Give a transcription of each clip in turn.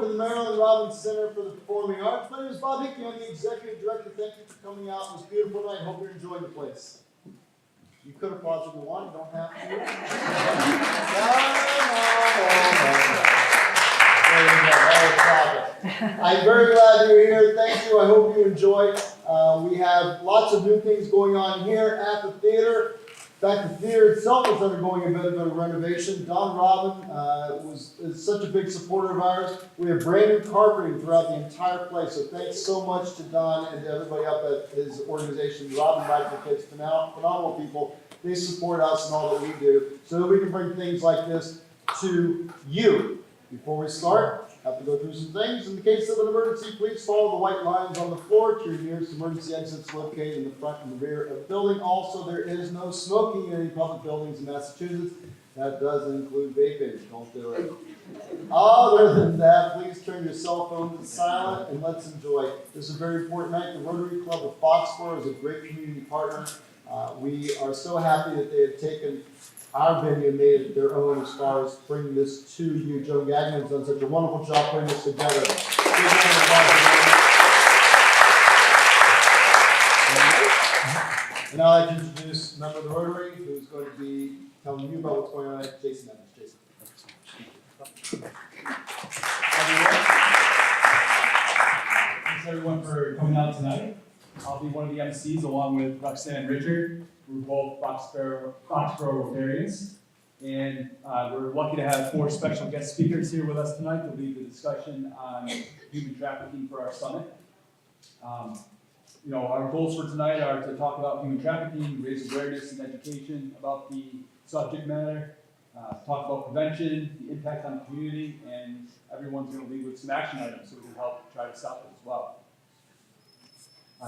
the Maryland Robbins Center for the Performing Arts. My name is Bob Hickey. I'm the Executive Director. Thank you for coming out. It was a beautiful night. Hope you're enjoying the place. You could have paused if you want. You don't have to. I'm very glad you're here. Thank you. I hope you enjoy. We have lots of new things going on here at the theater. In fact, the theater itself is undergoing a bit of a renovation. Don Robin is such a big supporter of ours. We have brand new carpeting throughout the entire place. So thanks so much to Don and to everybody up at his organization, Robin Radical Kids, phenomenal people. They support us and all that we do so that we can bring things like this to you. Before we start, I have to go through some things. In the case of an emergency, please follow the white lines on the floor to your nearest emergency exits located in the front and the rear of the building. Also, there is no smoking in any public buildings in Massachusetts. That does include vaping. Don't do it. Other than that, please turn your cell phones to silent and let's enjoy. This is a very important night. The Rotary Club of Foxboro is a great community partner. We are so happy that they have taken our venue and made it their own as far as bringing this to you. Joe Gagnon has done such a wonderful job putting this together. And now I'd like to introduce a member of the Rotary who's going to be telling you about what's going on at Jason Evans. Jason. Thanks everyone for coming out tonight. I'll be one of the MCs along with Roxanne and Richard. We're both Foxboro Rotarians, and we're lucky to have 4 special guest speakers here with us tonight to lead the discussion on human trafficking for our summit. Our goals for tonight are to talk about human trafficking, raise awareness and education about the subject matter, talk about prevention, the impact on the community, and everyone's going to lead with some action items so we can help try to stop it as well.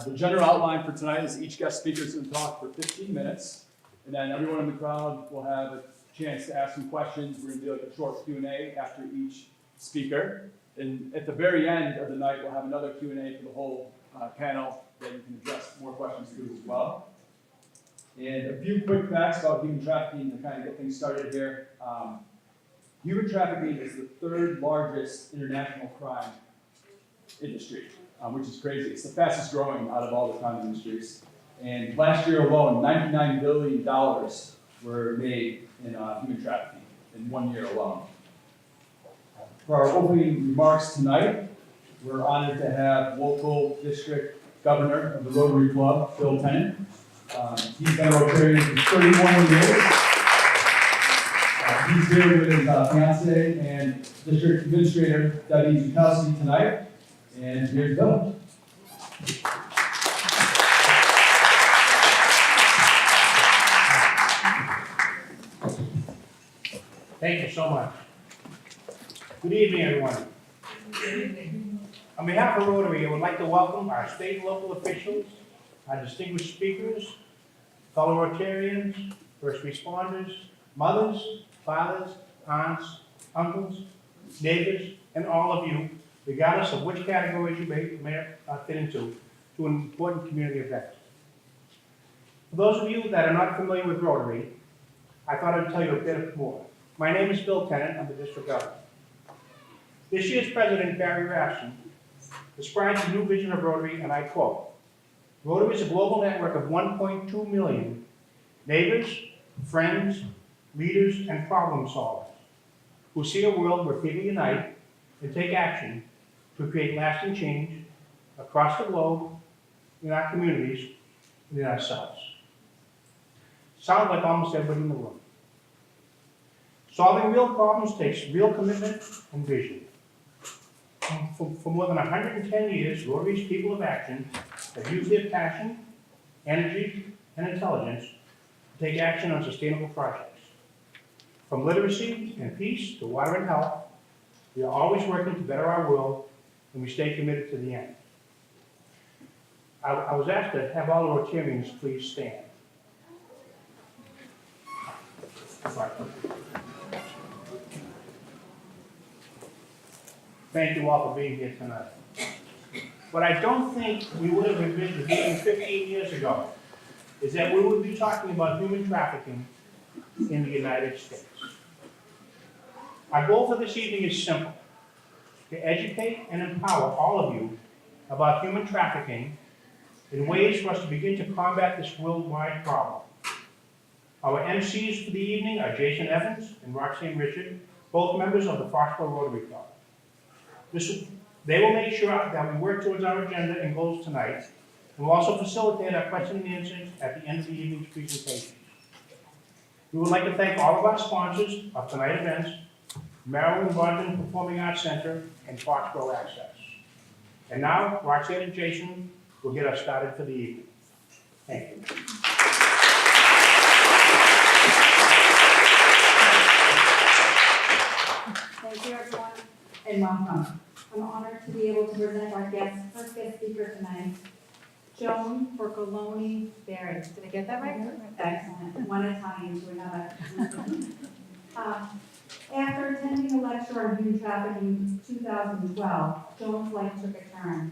The general outline for tonight is each guest speaker is going to talk for 15 minutes, and then everyone in the crowd will have a chance to ask some questions. We're going to do like a short Q&A after each speaker, and at the very end of the night, we'll have another Q&A for the whole panel that you can address more questions to as well. And a few quick facts about human trafficking to kind of get things started here. Human trafficking is the 3rd largest international crime industry. Which is crazy. It's the fastest growing out of all the crime industries. And last year alone, $99 billion were made in human trafficking in 1 year alone. For our opening remarks tonight, we're honored to have local district governor of the Rotary Club, Phil Tennant. He's been a Rotarian for 31 years. He's here with his fiance and district administrator, Debbie Zukowski, tonight. And here's Bill. Thank you so much. Good evening, everyone. On behalf of Rotary, I would like to welcome our state and local officials, our distinguished speakers, fellow Rotarians, first responders, mothers, fathers, aunts, uncles, neighbors, and all of you, regardless of which categories you may fit into, to an important community event. For those of you that are not familiar with Rotary, I thought I'd tell you a bit more. My name is Bill Tennant. I'm the district governor. This year's president, Barry Rasmussen, describes the new vision of Rotary, and I quote, "Rotary is a global network of 1.2 million neighbors, friends, leaders, and problem solvers who see a world where people unite and take action to create lasting change across the globe, in our communities, and in ourselves." Sounds like almost everybody in the room. Solving real problems takes real commitment and vision. For more than 110 years, Rotary's people of action have used their passion, energy, and intelligence to take action on sustainable projects. From literacy and peace to water and health, we are always working to better our world, and we stay committed to the end. I was asked to have all the Rotarians please stand. Sorry. Thank you all for being here tonight. What I don't think we would have envisioned even 15 years ago is that we would be talking about human trafficking in the United States. Our goal for this evening is simple: to educate and empower all of you about human trafficking and ways for us to begin to combat this worldwide problem. Our MCs for the evening are Jason Evans and Roxanne Richard, both members of the Foxboro Rotary Club. They will make sure that we work towards our agenda and goals tonight, and will also facilitate our question and answers at the end of the evening's presentation. We would like to thank all of our sponsors of tonight's events, Maryland London Performing Arts Center, and Foxboro Access. And now, Roxanne and Jason will get us started for the evening. Thank you. Thank you, everyone, and welcome. I'm honored to be able to present our first guest speaker tonight, Joan Borcoloni Berry. Did I get that right? Excellent. One Italian to another. After attending a lecture on human trafficking in 2012, Joan's life took a turn.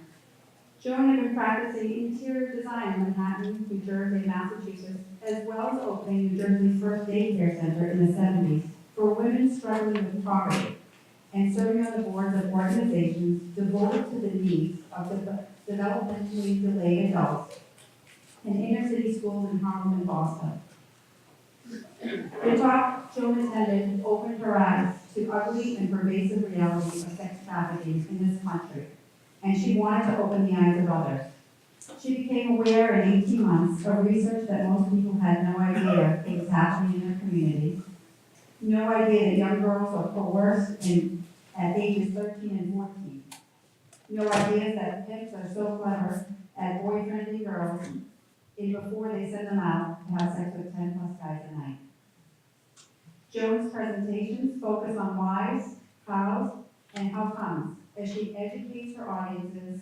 Joan had been practicing interior design in Manhattan, New Jersey, Massachusetts, as well as opening New Jersey's first daycare center in the 70s for women struggling with poverty, and serving on the boards of organizations devoted to the needs of the developmentally delayed adults in inner-city schools in Harlem and Boston. The talk Joan attended opened her eyes to ugly and pervasive reality of sex trafficking in this country, and she wanted to open the eyes of others. She became aware in 18 months of research that most people had no idea it was happening in their communities, no idea that young girls are coerced at ages 13 and 14, no idea that pimps are so clever at boyfriending girls before they send them out to have sex with 10 plus guys a night. Joan's presentations focus on whys, hows, and how comes as she educates her audiences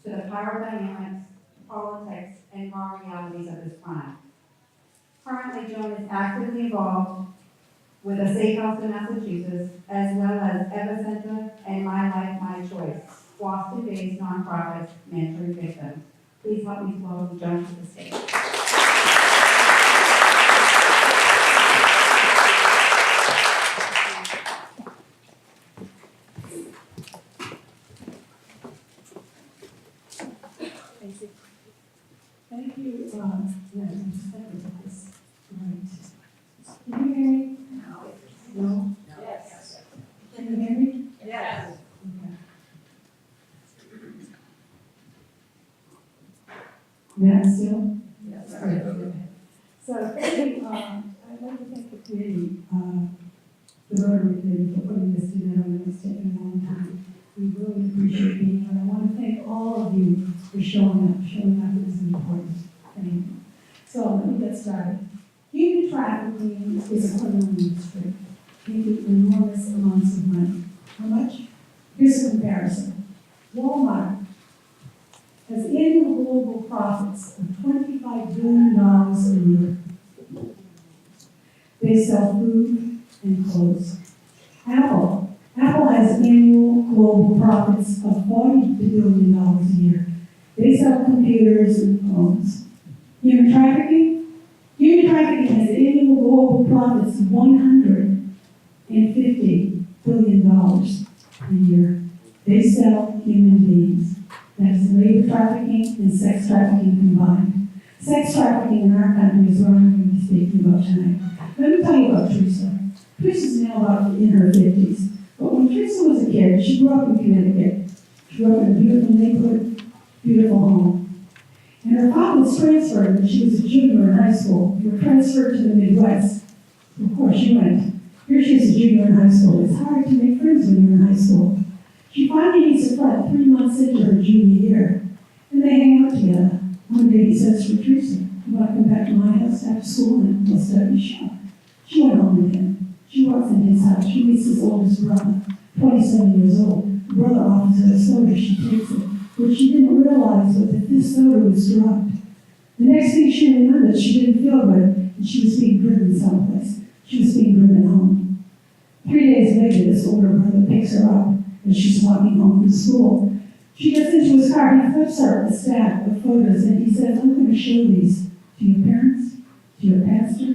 to the power dynamics, politics, and raw realities of this crime. Currently, Joan is actively involved with a safe house in Massachusetts, as well as Epicenter and My Life, My Choice, Boston-based nonprofits mentoring victims. Please help me welcome Joan to the stage. Thank you. Thank you. Yeah, I'm just thinking about this. Right. Can you hear me? No? Yes. Can you hear me? Yes. Okay. Yeah, still? Yes. Okay. So, I'd like to thank the committee, the Rotary Committee for putting this together. I know it's taken a long time. We really appreciate being here. I want to thank all of you for showing up. Showing up is an important thing. So, let me get started. Human trafficking is a criminal industry, making enormous amounts of money. How much? Here's a comparison. Walmart has annual global profits of $25 billion a year. They sell food and clothes. Apple has annual global profits of $40 billion a year. They sell computers and phones. Human trafficking has annual global profits of $150 billion a year. They sell human beings. That is labor trafficking and sex trafficking combined. Sex trafficking in our country is what I'm going to be speaking about tonight. Let me tell you about Teresa. Teresa's now about in her 50s. But when Teresa was a kid, she grew up in Connecticut. She grew up in a beautiful neighborhood, beautiful home. And her father was transferred when she was a junior in high school. You were transferred to the Midwest. Of course, she went. Here she is a junior in high school. It's hard to make friends when you're in high school. She finally meets a friend 3 months into her junior year, and they hang out together. One day he says to Teresa, "You want to come back to my house after school and we'll study shop?" She went home with him. She walks in his house. She meets his oldest brother, 27 years old. The brother offers her a soda. She takes it. What she didn't realize was that this soda was drugged. The next thing she remembered, she didn't feel good, and she was being driven someplace. She was being driven home. 3 days later, this older brother picks her up as she's walking home from school. She gets into his car, he flips her a stack of photos, and he says, "I'm going to show these to your parents, to your pastor,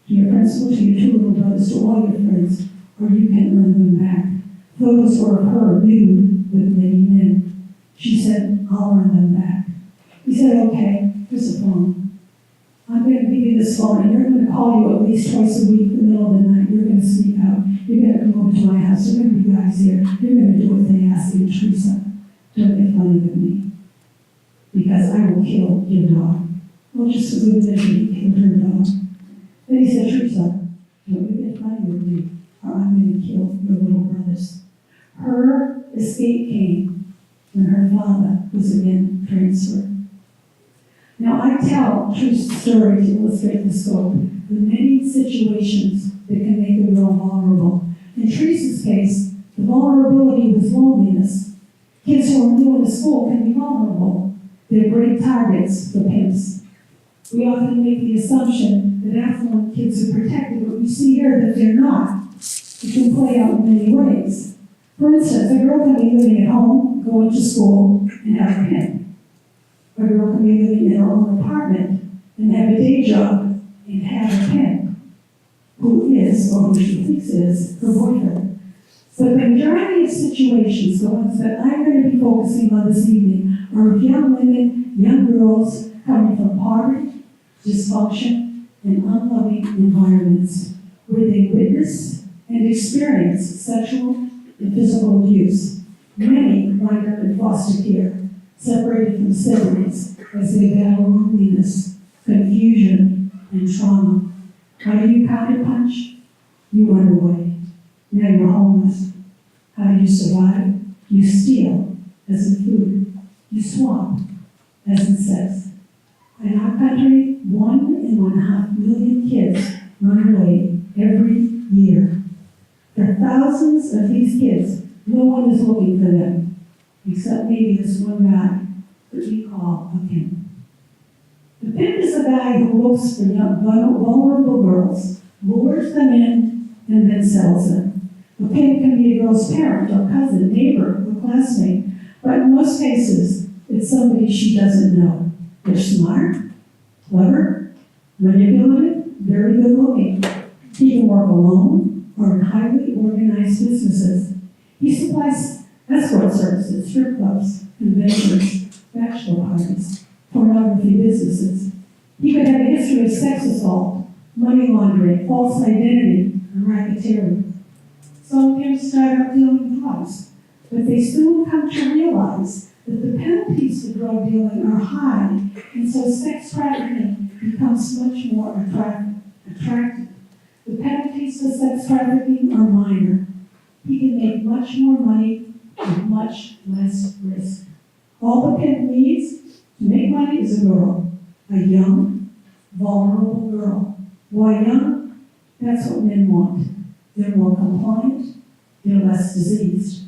to your principal, to your two little brothers, to all your friends, or you can earn them back Photos were of her nude with many men. She said, I'll run them back. He said, okay, here's a phone. I'm going to give you this phone, and you're going to call you at least twice a week in the middle of the night. You're going to sneak out. You're going to come over to my house. There are going to be guys here. You're going to do what they ask you, Teresa. Don't get funny with me, because I will kill your dog. Well, just as we mentioned, he killed her dog. Then he said, Teresa, don't you get funny with me, or I'm going to kill your little brothers. Her escape came when her father was again transferred. Now, I tell Teresa's story to illustrate the scope, the many situations that can make a girl vulnerable. In Teresa's case, the vulnerability was loneliness. Kids who are new in the school can be vulnerable. They're great targets for pimps. We often make the assumption that affluent kids are protected, but we see here that they're not. It can play out in many ways. For instance, a girl can be living at home, going to school, and have a pimp. A girl can be living in her own apartment and have a day job and have a pimp, who is, or who she thinks is, her boyfriend. But the majority of situations, the ones that I'm going to be focusing on this evening, are of young women, young girls coming from poverty, dysfunction, and unloving environments where they witness and experience sexual and physical abuse. Many wind up in foster care, separated from siblings as they battle loneliness, confusion, and trauma. How do you counterpunch? You run away. Now you're homeless. How do you survive? You steal, as in food. You swap, as in sex. In our country, 1.5 million kids run away every year. For thousands of these kids, no one is looking for them, except maybe this one guy that we call a pimp. The pimp is a guy who looks for young, vulnerable girls, lures them in, and then sells them. A pimp can be a girl's parent or cousin, neighbor, or classmate, but in most cases, it's somebody she doesn't know. They're smart, clever, manipulative, very good looking. He can work alone or in highly organized businesses. He supplies escort services, strip clubs, conventions, bachelor parties, pornography businesses. He could have a history of sex assault, money laundering, false identity, and racketeering. Some pimps start out dealing drugs, but they soon come to realize that the penalties for drug dealing are high, and so sex trafficking becomes much more attractive. The penalties for sex trafficking are minor. He can make much more money with much less risk. All the pimp needs to make money is a girl, a young, vulnerable girl. Why young? That's what men want. They're more compliant, they're less diseased.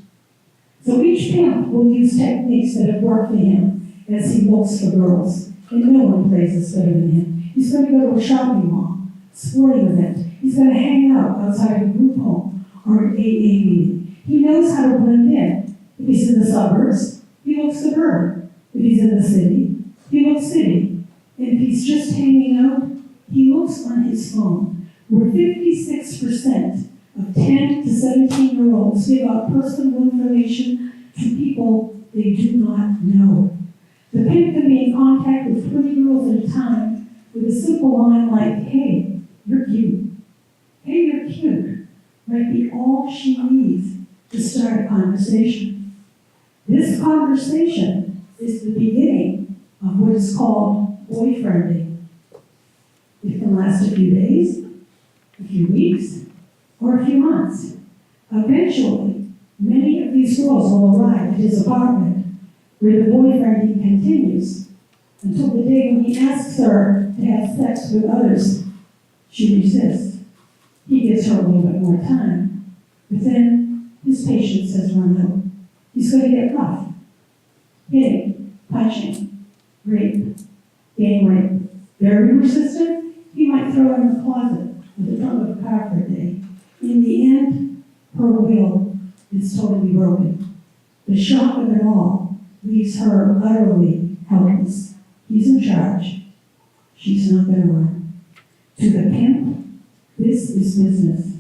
So each pimp will use techniques that have worked for him as he looks for girls, and no one plays this better than him. He's going to go to a shopping mall, sporting event. He's going to hang out outside a group home or an AA meeting. He knows how to blend in. If he's in the suburbs, he looks suburban. If he's in the city, he looks city. And if he's just hanging out, he looks on his phone, where 56% of 10 to 17-year-olds give out personal information to people they do not know. The pimp can be in contact with 20 girls at a time with a simple line like, hey, you're cute. Hey, you're cute, might be all she needs to start a conversation. This conversation is the beginning of what is called boyfriending. It can last a few days, a few weeks, or a few months. Eventually, many of these girls will arrive at his apartment where the boyfriending continues until the day when he asks her to have sex with others. She resists. He gives her a little bit more time, but then his patience has run out. He's going to get rough. Hitting, punching, rape, gang rape. Very resistant, he might throw her in the closet or the trunk of a car for a day. In the end, her will is totally broken. The shock of it all leaves her utterly helpless. He's in charge. She's not going to run. To the pimp, this is business.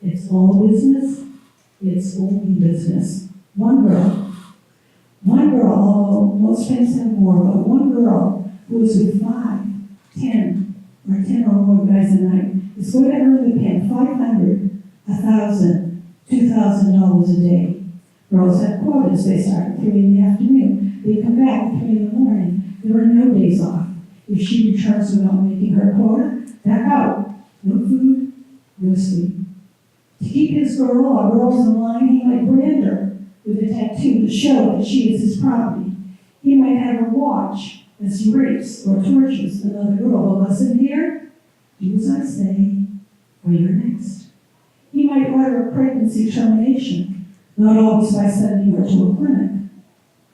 It's all business It's only business. One girl, although most friends have more, but one girl who is with 5, 10, or 10 or more guys a night is going to earn the pimp $500, $1,000, $2,000 a day. Girls have quotas. They start at 3 in the afternoon. They come back at 3 in the morning. There are no days off. If she returns without making her quota, back out. No food, no sleep. To keep his girl or girls in line, he might brand her with a tattoo to show that she is his property. He might have her watch as he rapes or tortures another girl. But listen here, do as I say, or you're next. He might order a pregnancy termination, not always by sending her to a clinic.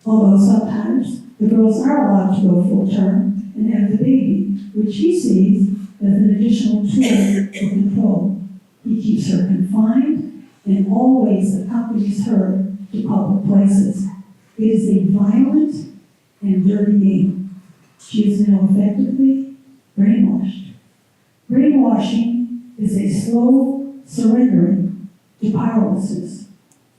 Although sometimes the girls are allowed to go full term and have the baby, which he sees as an additional tool for control. He keeps her confined and always accompanies her to public places. It is a violent and dirty game. She is now effectively brainwashed. Brainwashing is a slow surrendering to powerlessness.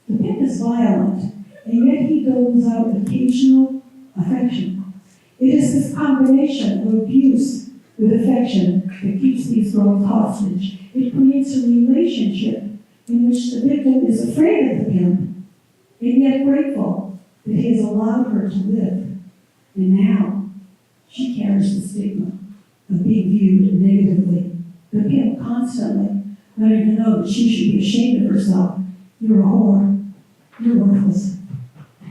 The pimp is violent, and yet he doles out occasional affection. It is this combination of abuse with affection that keeps these girls hostage. It creates a relationship in which the victim is afraid of the pimp, and yet grateful that he has allowed her to live. And now, she carries the stigma of being viewed negatively. The pimp constantly letting her know that she should be ashamed of herself. You're a whore. You're worthless.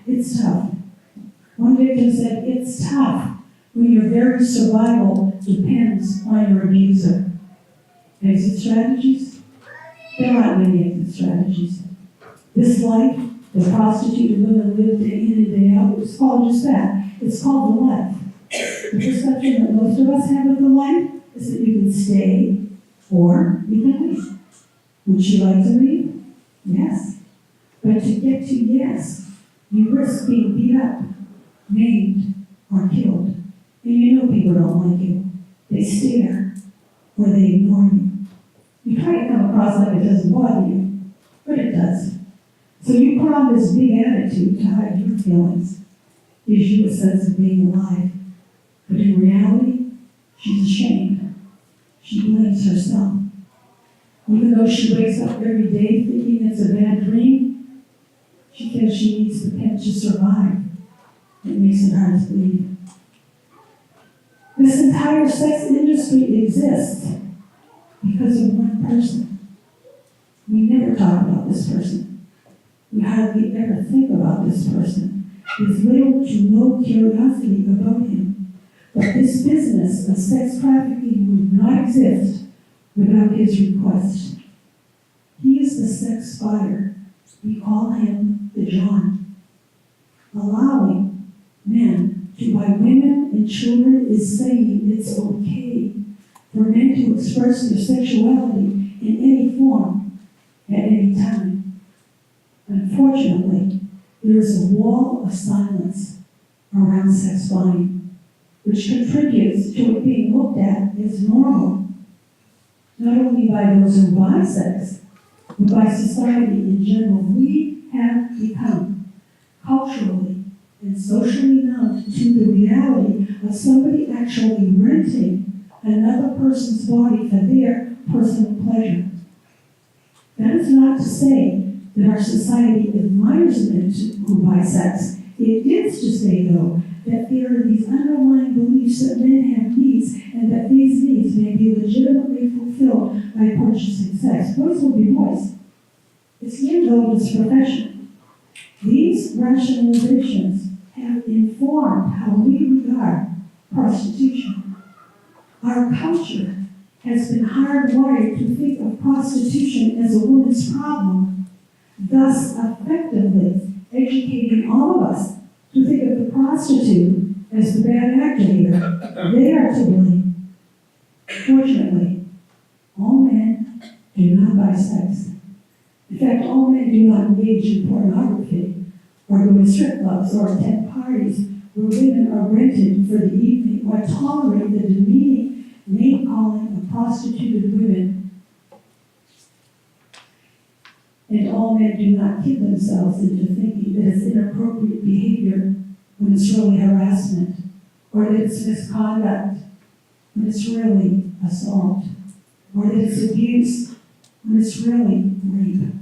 It's tough. One victim said, it's tough when your very survival depends on your abuser. Exit strategies? There aren't many exit strategies. This life that prostituted women live day in and day out, it's called just that. It's called the life. The perception that most of us have of the life is that you can stay or you can leave. Would she like to leave? Yes. But to get to yes, you risk being beat up, maimed, or killed. And you know people don't like you. They stare, or they ignore you. You try to come across like it doesn't bother you, but it does. So you put on this big attitude to hide your feelings. Gives you a sense of being alive. But in reality, she's ashamed. She blames herself. Even though she wakes up every day thinking it's a bad dream, she feels she needs the pimp to survive. It makes it hard to believe. This entire sex industry exists because of one person. We never talk about this person. We hardly ever think about this person. There's little to no curiosity about him. But this business of sex trafficking would not exist without his request. He is the sex buyer. We call him the John. Allowing men to buy women and children is saying it's okay for men to express their sexuality in any form at any time. Unfortunately, there is a wall of silence around sex buying, which contributes to it being looked at as normal, not only by those who buy sex, but by society in general. We have become culturally and socially numb to the reality of somebody actually renting another person's body for their personal pleasure. That is not to say that our society admires men who buy sex. It is to say, though, that there are these underlying beliefs that men have needs and that these needs may be legitimately fulfilled by purchasing sex. Boys will be boys. It's the oldest profession. These rationalizations have informed how we regard prostitution. Our culture has been hardwired to think of prostitution as a woman's problem, thus effectively educating all of us to think of the prostitute as the bad actor here. They are to blame. Fortunately, all men do not buy sex. In fact, all men do not engage in pornography or go to strip clubs or attend parties where women are rented for the evening or tolerate the demeaning name-calling of prostituted women. And all men do not kid themselves into thinking that it's inappropriate behavior when it's really harassment, or that it's misconduct when it's really assault, or that it's abuse when it's really rape.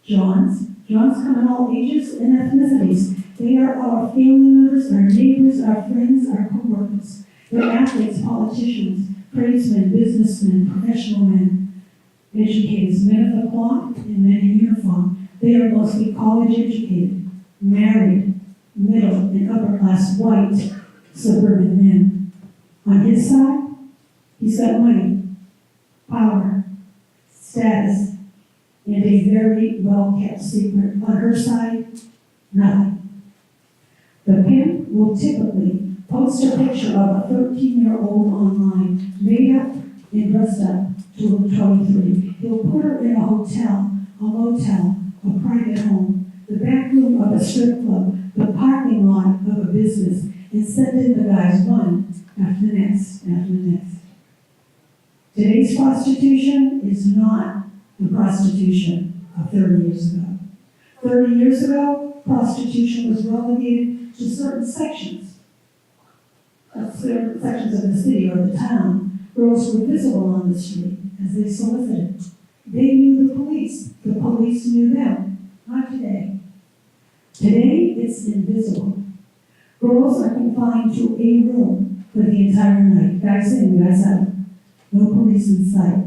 Johns come in all ages and ethnicities. They are our family members, our neighbors, our friends, our co-workers. They're athletes, politicians, tradesmen, businessmen, professional men, educators, men of the cloth and men in uniform. They are mostly college educated, married, middle and upper class white suburban men. On his side, he's got money, power, status, and a very well-kept secret. On her side, nothing. The pimp will typically post a picture of a 13-year-old online, made up and dressed up to look 23. He'll put her in a hotel, a motel, a private home, the back room of a strip club, the parking lot of a business, and send in the guys one after the next, after the next. Today's prostitution is not the prostitution of 30 years ago. 30 years ago, prostitution was relegated to certain sections of the city or the town. Girls were visible on the street as they solicited. They knew the police knew them. Not today. Today, it's invisible. Girls are confined to a room for the entire night. Guys in, guys out. No police in sight.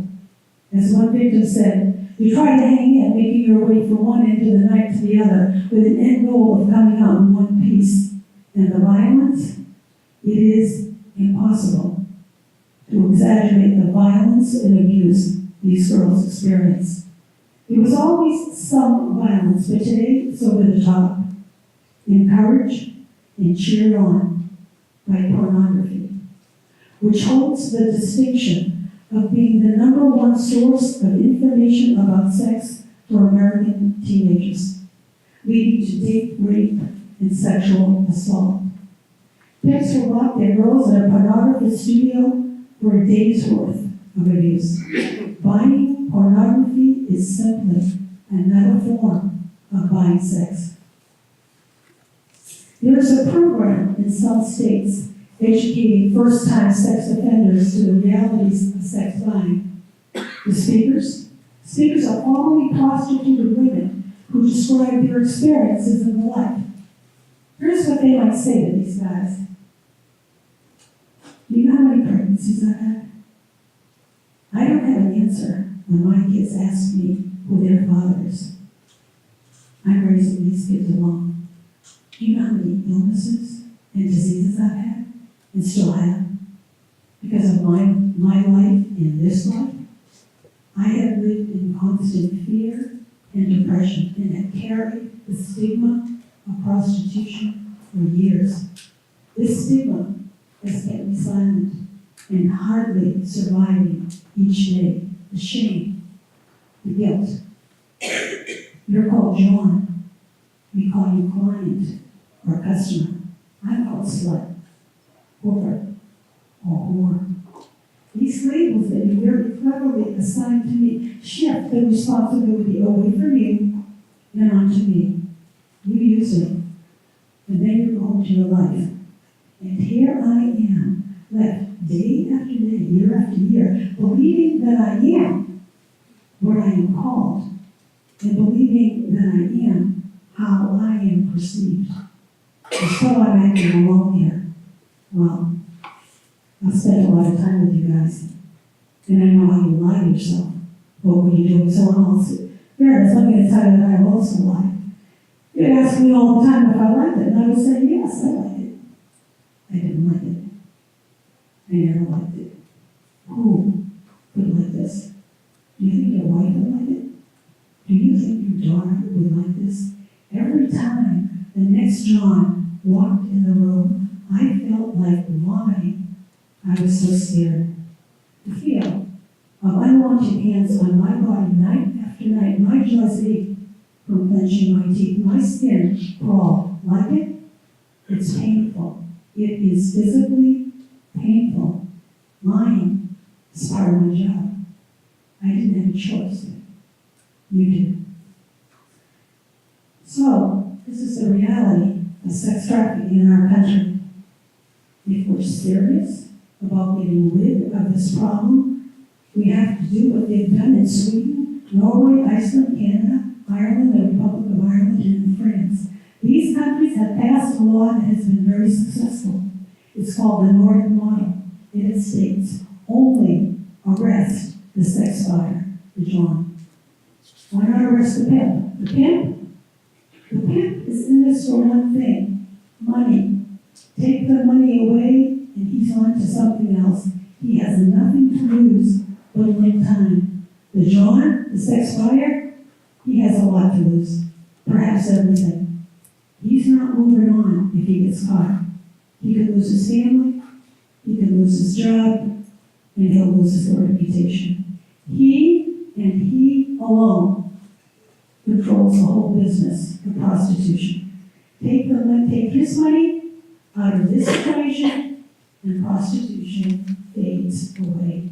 As one victim said, you try to hang in, making your way from one end of the night to the other, with an end goal of coming out in one piece. And the violence, it is impossible to exaggerate the violence and abuse these girls experience. There was always some violence, but today it's over the top, encouraged and cheered on by pornography, which holds the distinction of being the #1 source of information about sex for American teenagers, leading to date rape and sexual assault. Pimps will lock their girls in a pornography studio for a day's worth of abuse. Buying pornography is simply another form of buying sex. There is a program in some states educating first-time sex offenders to the realities of sex buying. The speakers are formerly prostituted women who describe their experiences in life. Here's what they might say to these guys. Do you know how many pregnancies I've had? I don't have an answer when my kids ask me who their father is. I'm raising these kids alone. Do you know how many illnesses and diseases I've had and still have because of my life and this life? I have lived in constant fear and depression and have carried the stigma of prostitution for years. This stigma has kept me silent and hardly surviving each day. The shame, the guilt. You're called John. We call you client or customer. I'm called slut, whore, or whore. These labels that you very cleverly assign to me shift the responsibility away from you and onto me. You use it, and then you go home to your life. And here I am, left day after day, year after year, believing that I am what I am called, and believing that I am how I am perceived. And so I'm acting alone here. Well, I've spent a lot of time with you guys, and I know how you lie to yourself. But what you do with someone else, fairness, I'm going to tell you that I also lie. You'd ask me all the time if I liked it, and I would say, yes, I like it. I didn't like it. I never liked it. Who would like this? Do you think your wife would like it? Do you think your daughter would like this? Every time the next John walked in the room, I felt like vomiting. I was so scared. The feel of unwanted hands on my body night after night, my jaws ached from clenching my teeth. My skin crawled. Like it? It's painful. It is physically painful. Lying is part of my job. I didn't have a choice. You did. So, this is the reality of sex trafficking in our country. If we're serious about getting rid of this problem, we have to do what they've done in Sweden, Norway, Iceland, Canada, Ireland, the Republic of Ireland, and in France. These countries have passed a law that has been very successful. It's called the Nordic model. And it states, only arrest the sex buyer, the John. Why not arrest the pimp? The pimp is in this for one thing, money. Take the money away and he's on to something else. He has nothing to lose but a little time. The John, the sex buyer, he has a lot to lose, perhaps everything. He's not moving on if he gets caught. He could lose his family, he could lose his job, and he'll lose his reputation. He and he alone controls the whole business of prostitution. Take his money out of this equation, and prostitution fades away.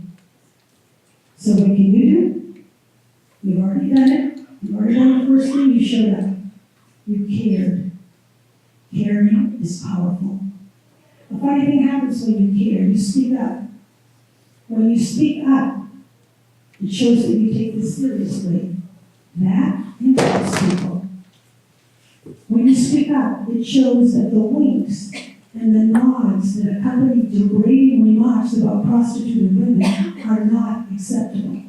So what can you do? You've already done it. You've already done the first thing. You showed up. You cared. Caring is powerful. A funny thing happens when you care. You speak up. When you speak up, it shows that you take this seriously. That impacts people. When you speak up, it shows that the winks and the nods that accompany degrading remarks about prostituted women are not acceptable.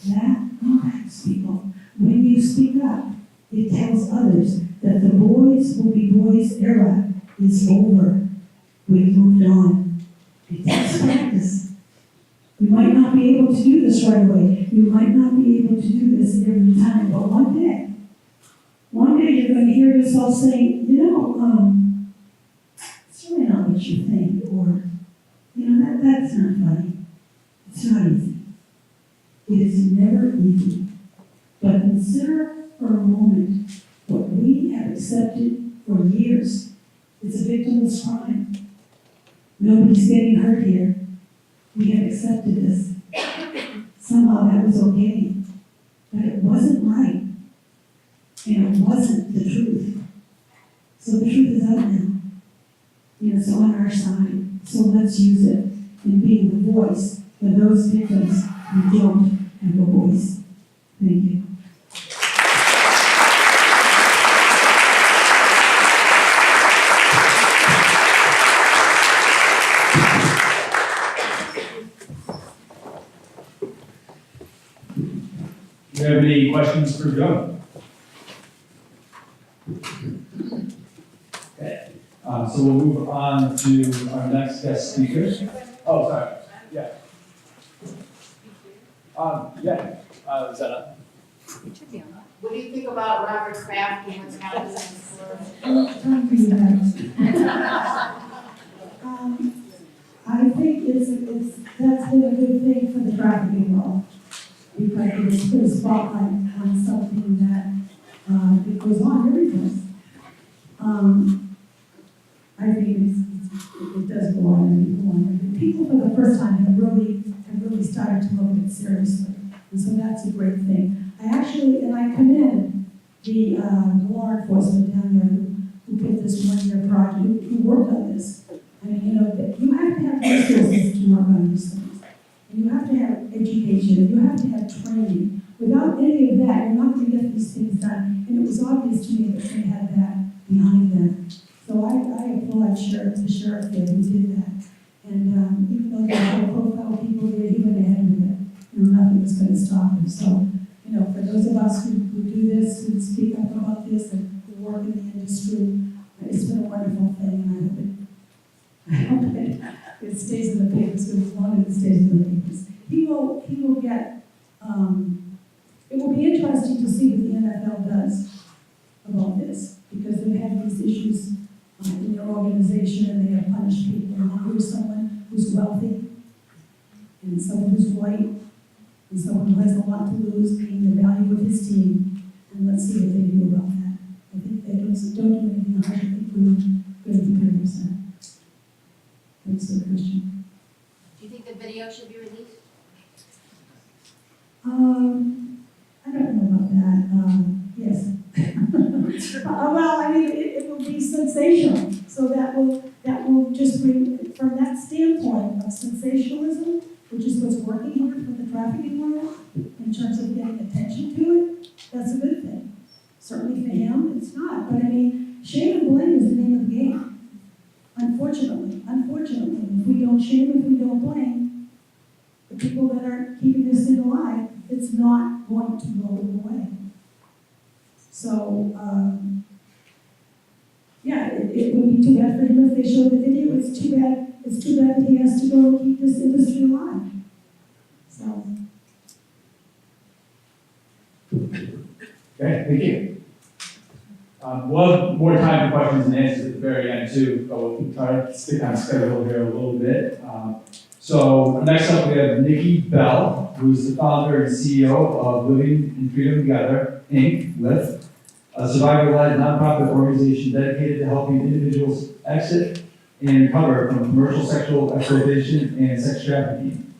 That impacts people. When you speak up, it tells others that the boys will be boys era is over. We've moved on. It takes practice. You might not be able to do this right away. You might not be able to do this every time, but one day you're going to hear yourself saying, it's really not what you think, or, that's not funny. It's not easy. It is never easy. But consider for a moment what we have accepted for years. It's a victimless crime. Nobody's getting hurt here. We have accepted this. Somehow that was okay. But it wasn't right. And it wasn't the truth. So the truth is out now. It's on our side. So let's use it in being the voice for those victims who don't have a voice. Thank you. Do you have any questions for Joan? Okay, so we'll move on to our next guest speaker. Oh, sorry, yeah. Is that up? What do you think about Robert Kraft and what's happening in Florida? Time for you guys. I think that's been a good thing for the trafficking law, because it's put a spotlight on something that it goes on every place. I think it does go on. People for the first time have really started to look at it seriously, and so that's a great thing. I commend the law enforcement down there who put this one-year project, who worked on this. I mean, that you have to have resources to work on these things. And you have to have education, you have to have training. Without any of that, you're not going to get these things done. And it was obvious to me that they had that behind them. So I applaud the sheriff there who did that. And even though there were high-profile people there, he went ahead with it. Nothing was going to stop him. So, for those of us who do this, who speak up about this, and who work in the industry, it's been a wonderful thing, and I hope it stays in the papers, because as long as it stays in the papers. He will get, it will be interesting to see what the NFL does about this, because they've had these issues in their organization, and they have punished people. And here's someone who's wealthy, and someone who's white, and someone who has a lot to lose, being the value of his team. And let's see what they do about that. I think they don't do anything harsh. I think we're going to be pretty upset. Thanks for the question. Do you think the video should be released? I don't know about that. Yes. Well, I mean, it will be sensational, so that will just bring, from that standpoint of sensationalism, which is what's working here for the trafficking world, in terms of getting attention to it, that's a good thing. Certainly for him, it's not, but I mean, shame and blame is the name of the game. Unfortunately, if we don't shame, if we don't blame, the people that are keeping this thing alive, it's not going to go away. So, yeah, it would be too bad for him if they show the video. It's too bad that he has to go and keep this industry alive. So. Okay, thank you. We'll have more time for questions and answers at the very end too, but we'll try to stick on schedule here a little bit. So next up we have Nikki Bell, who's the founder and CEO of Living in Freedom Together, Inc., LIFT, a survivor-led nonprofit organization dedicated to helping individuals exit and recover from commercial sexual exploitation and sex trafficking.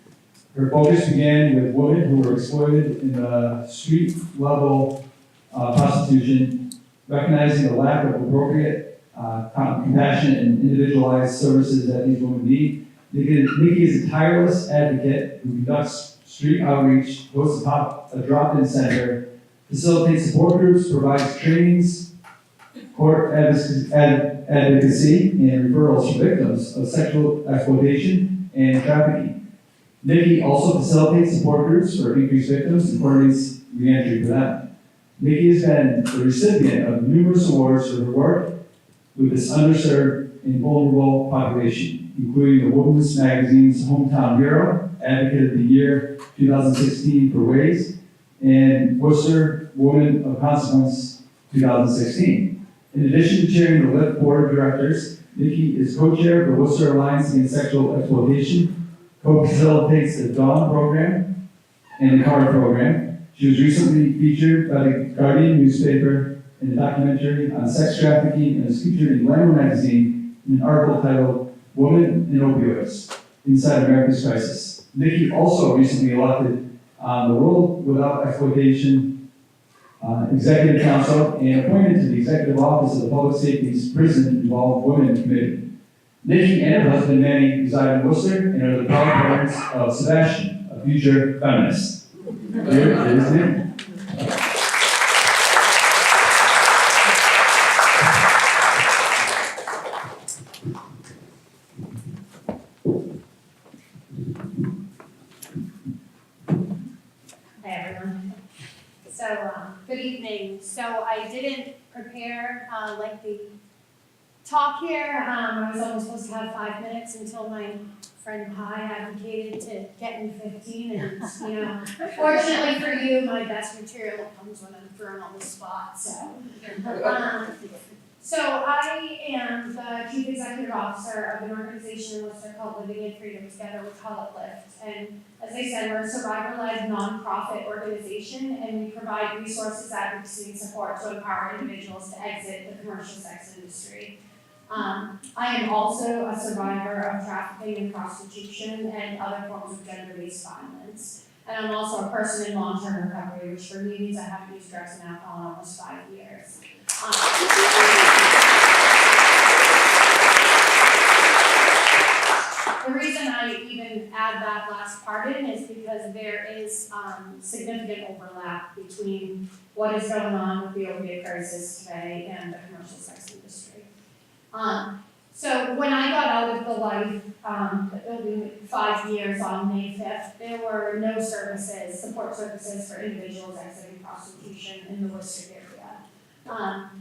Her focus began with women who were exploited in the street-level prostitution, recognizing the lack of appropriate, compassionate, and individualized services that these women need. Nikki is a tireless advocate who conducts street outreach, hosts a drop-in center, facilitates support groups, provides trainings, court advocacy, and referrals for victims of sexual exploitation and trafficking. Nikki also facilitates support groups for increased victims and coordinates reentry for them. Nikki has been the recipient of numerous awards for her work with this underserved and vulnerable population, including the Women's Magazine's Hometown Hero, Advocate of the Year 2016 for Ways, and Worcester Woman of Consequence 2016. In addition to chairing the LIFT Board of Directors, Nikki is co-chair of the Worcester Alliance Against Sexual Exploitation, co-facilitates the Dawn program and the CARD program. She was recently featured by the Guardian newspaper in a documentary on sex trafficking and is featured in Glamour magazine in an article titled Women and Opioids, Inside America's Crisis. Nikki also recently elected on the World Without Exploitation Executive Council and appointed to the Executive Office of the Public Safety's Prison Involved Women Committee. Nikki and her husband Manny reside in Worcester and are the proud parents of Sebastian, a future feminist. Here is Nikki. Hi, everyone. So, good evening. So I didn't prepare lengthy talk here. I was only supposed to have 5 minutes until my friend Pi advocated to get in 15. And, fortunately for you, my best material comes when I'm thrown on the spot. So I am the Chief Executive Officer of an organization in Worcester called Living in Freedom Together. We call it LIFT. And as I said, we're a survivor-led nonprofit organization, and we provide resources, advocacy, and support to empower individuals to exit the commercial sex industry. I am also a survivor of trafficking and prostitution and other forms of gender-based violence. And I'm also a person in long-term recovery, which for me means I haven't used drugs and alcohol in almost 5 years. The reason I even add that last part in is because there is significant overlap between what is going on with the opiate crisis today and the commercial sex industry. So when I got out of the life, it'll be 5 years on May 5th, there were no services, support services for individuals exiting prostitution in the Worcester area.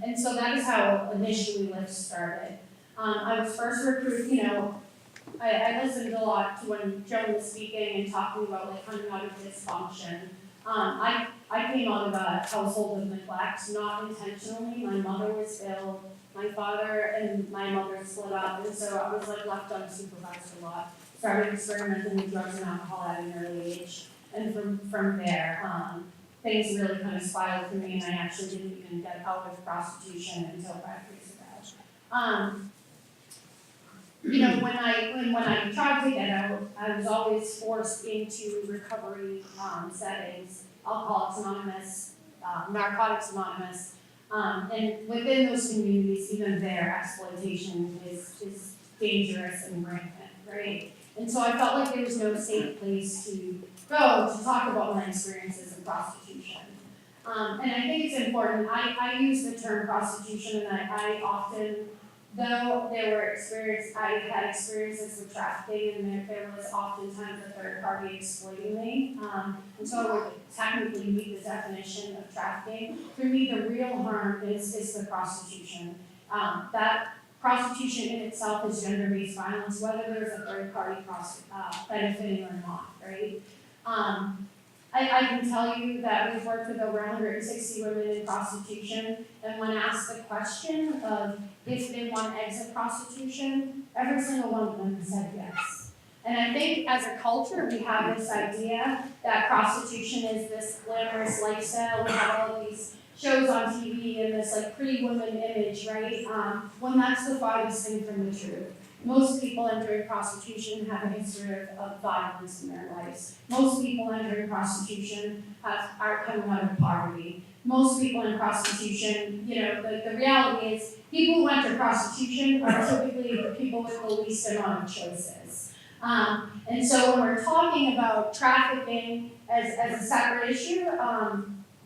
And so that is how initially LIFT started. I was first recruited, I listened a lot to when Joan was speaking and talking about like coming out of dysfunction. I came out of a household of neglect, not intentionally. My mother was ill. My father and my mother split up, and so I was like left unsupervised a lot. Started experimenting with drugs and alcohol at an early age, and from there, things really kind of spiraled for me, and I actually didn't even get out of prostitution until 5 years ago. When I tried to get out, I was always forced into recovery settings, Alcoholics Anonymous, Narcotics Anonymous, And within those communities, even their exploitation is dangerous and rampant, right? And so I felt like there was no safe place to go to talk about my experiences in prostitution. And I think it's important, I use the term prostitution, and I often, though I had experiences with trafficking, and there was oftentimes a third party exploiting me. And so I would technically meet the definition of trafficking. For me, the real harm is the prostitution. That prostitution in itself is gender-based violence, whether there's a third party benefiting or not, right? I can tell you that we've worked with over 160 women in prostitution, and when asked the question of if they want to exit prostitution, every single one of them has said yes. And I think as a culture, we have this idea that prostitution is this glamorous lifestyle. We have all of these shows on TV and this like pretty woman image, right? When that's the farthest thing from the truth. Most people entering prostitution have a history of violence in their lives. Most people entering prostitution are coming out of poverty. Most people in prostitution, the reality is people who enter prostitution are typically the people with the least amount of choices. And so when we're talking about trafficking as a separate issue,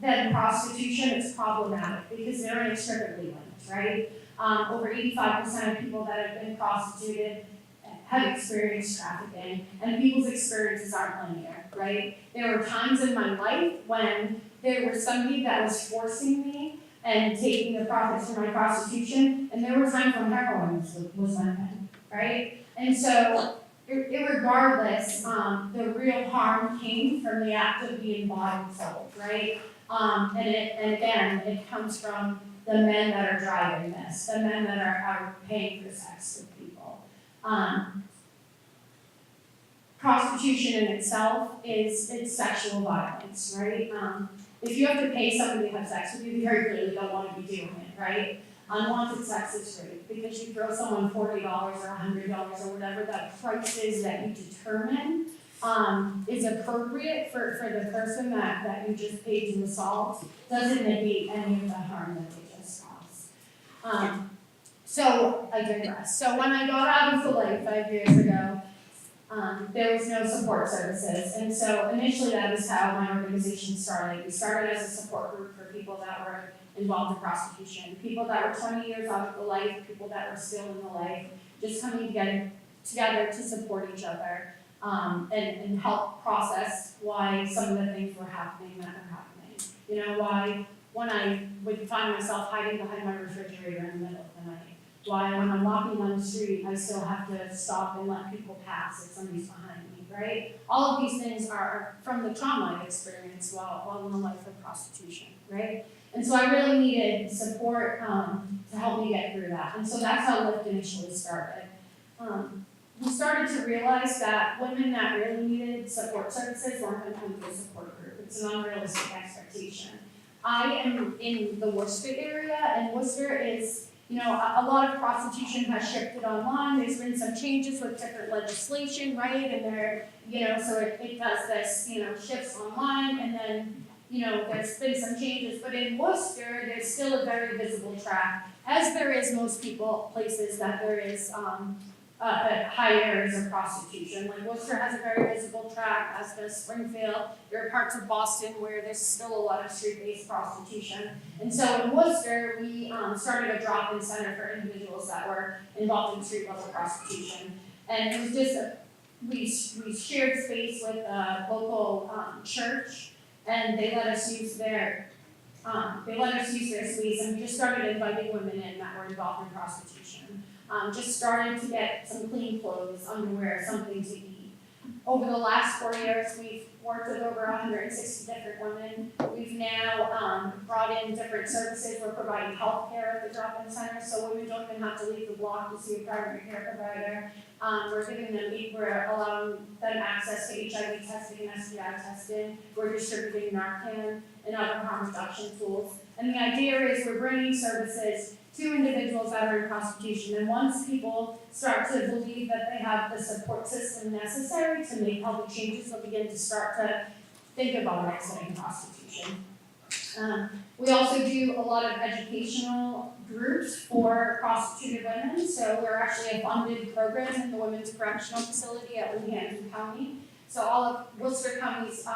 then prostitution is problematic because they're inextricably linked, right? Over 85% of people that have been prostituted have experienced trafficking, and people's experiences aren't linear, right? There were times in my life when there was somebody that was forcing me and taking the profits from my prostitution, and there were times when heroin was my pen, right? And so, irregardless, the real harm came from the act of being bought and sold, right? And again, it comes from the men that are driving this, the men that are paying for sex with people. Prostitution in itself it's sexual violence, right? If you have to pay somebody to have sex with you, you very clearly don't want to be doing it, right? Unwanted sex is great because you throw someone $40 or $100 or whatever that price is that you determine is appropriate for the person that you just paid to assault, doesn't negate any of the harm that they just caused. So I digress. So when I got out of the light 5 years ago, there was no support services. And so initially that is how my organization started. We started as a support group for people that were involved in prostitution, people that were 20 years out of the life, people that were still in the life, just coming together to support each other. And help process why some of the things were happening that were happening. Why when I would find myself hiding behind my refrigerator in the middle of the night. Why when I'm walking on the street, I still have to stop and let people pass if somebody's behind me, right? All of these things are from the trauma I experienced while in the life of prostitution, right? And so I really needed support to help me get through that. And so that's how Lyft initially started. We started to realize that women that really needed support services weren't going to come to a support group. It's an unrealistic expectation. I am in the Worcester area, and Worcester is, a lot of prostitution has shifted online. There's been some changes with different legislation, right? And there, so it does this, shifts online, and then, there's been some changes. But in Worcester, there's still a very visible track, as there is most places that there is, high areas of prostitution. Like Worcester has a very visible track, as does Springfield. There are parts of Boston where there's still a lot of street-based prostitution. And so in Worcester, we started a drop-in center for individuals that were involved in street-level prostitution. And it was just we shared space with a local church, and they let us use their space, and we just started inviting women in that were involved in prostitution. Just started to get some clean clothes, underwear, something to eat. Over the last 4 years, we've worked with over 160 different women. We've now brought in different services. We're providing health care at the drop-in center, so women don't even have to leave the block to see a primary care provider. We're allowing them access to HIV testing and STI testing. We're distributing Narcan and other harm reduction tools. And the idea is we're bringing services to individuals that are in prostitution. And once people start to believe that they have the support system necessary to make healthy changes, they'll begin to start to think about exiting prostitution. We also do a lot of educational groups for prostituted women, so we're actually a funded program in the Women's Correctional Facility at Lehampton County. So all of Worcester County's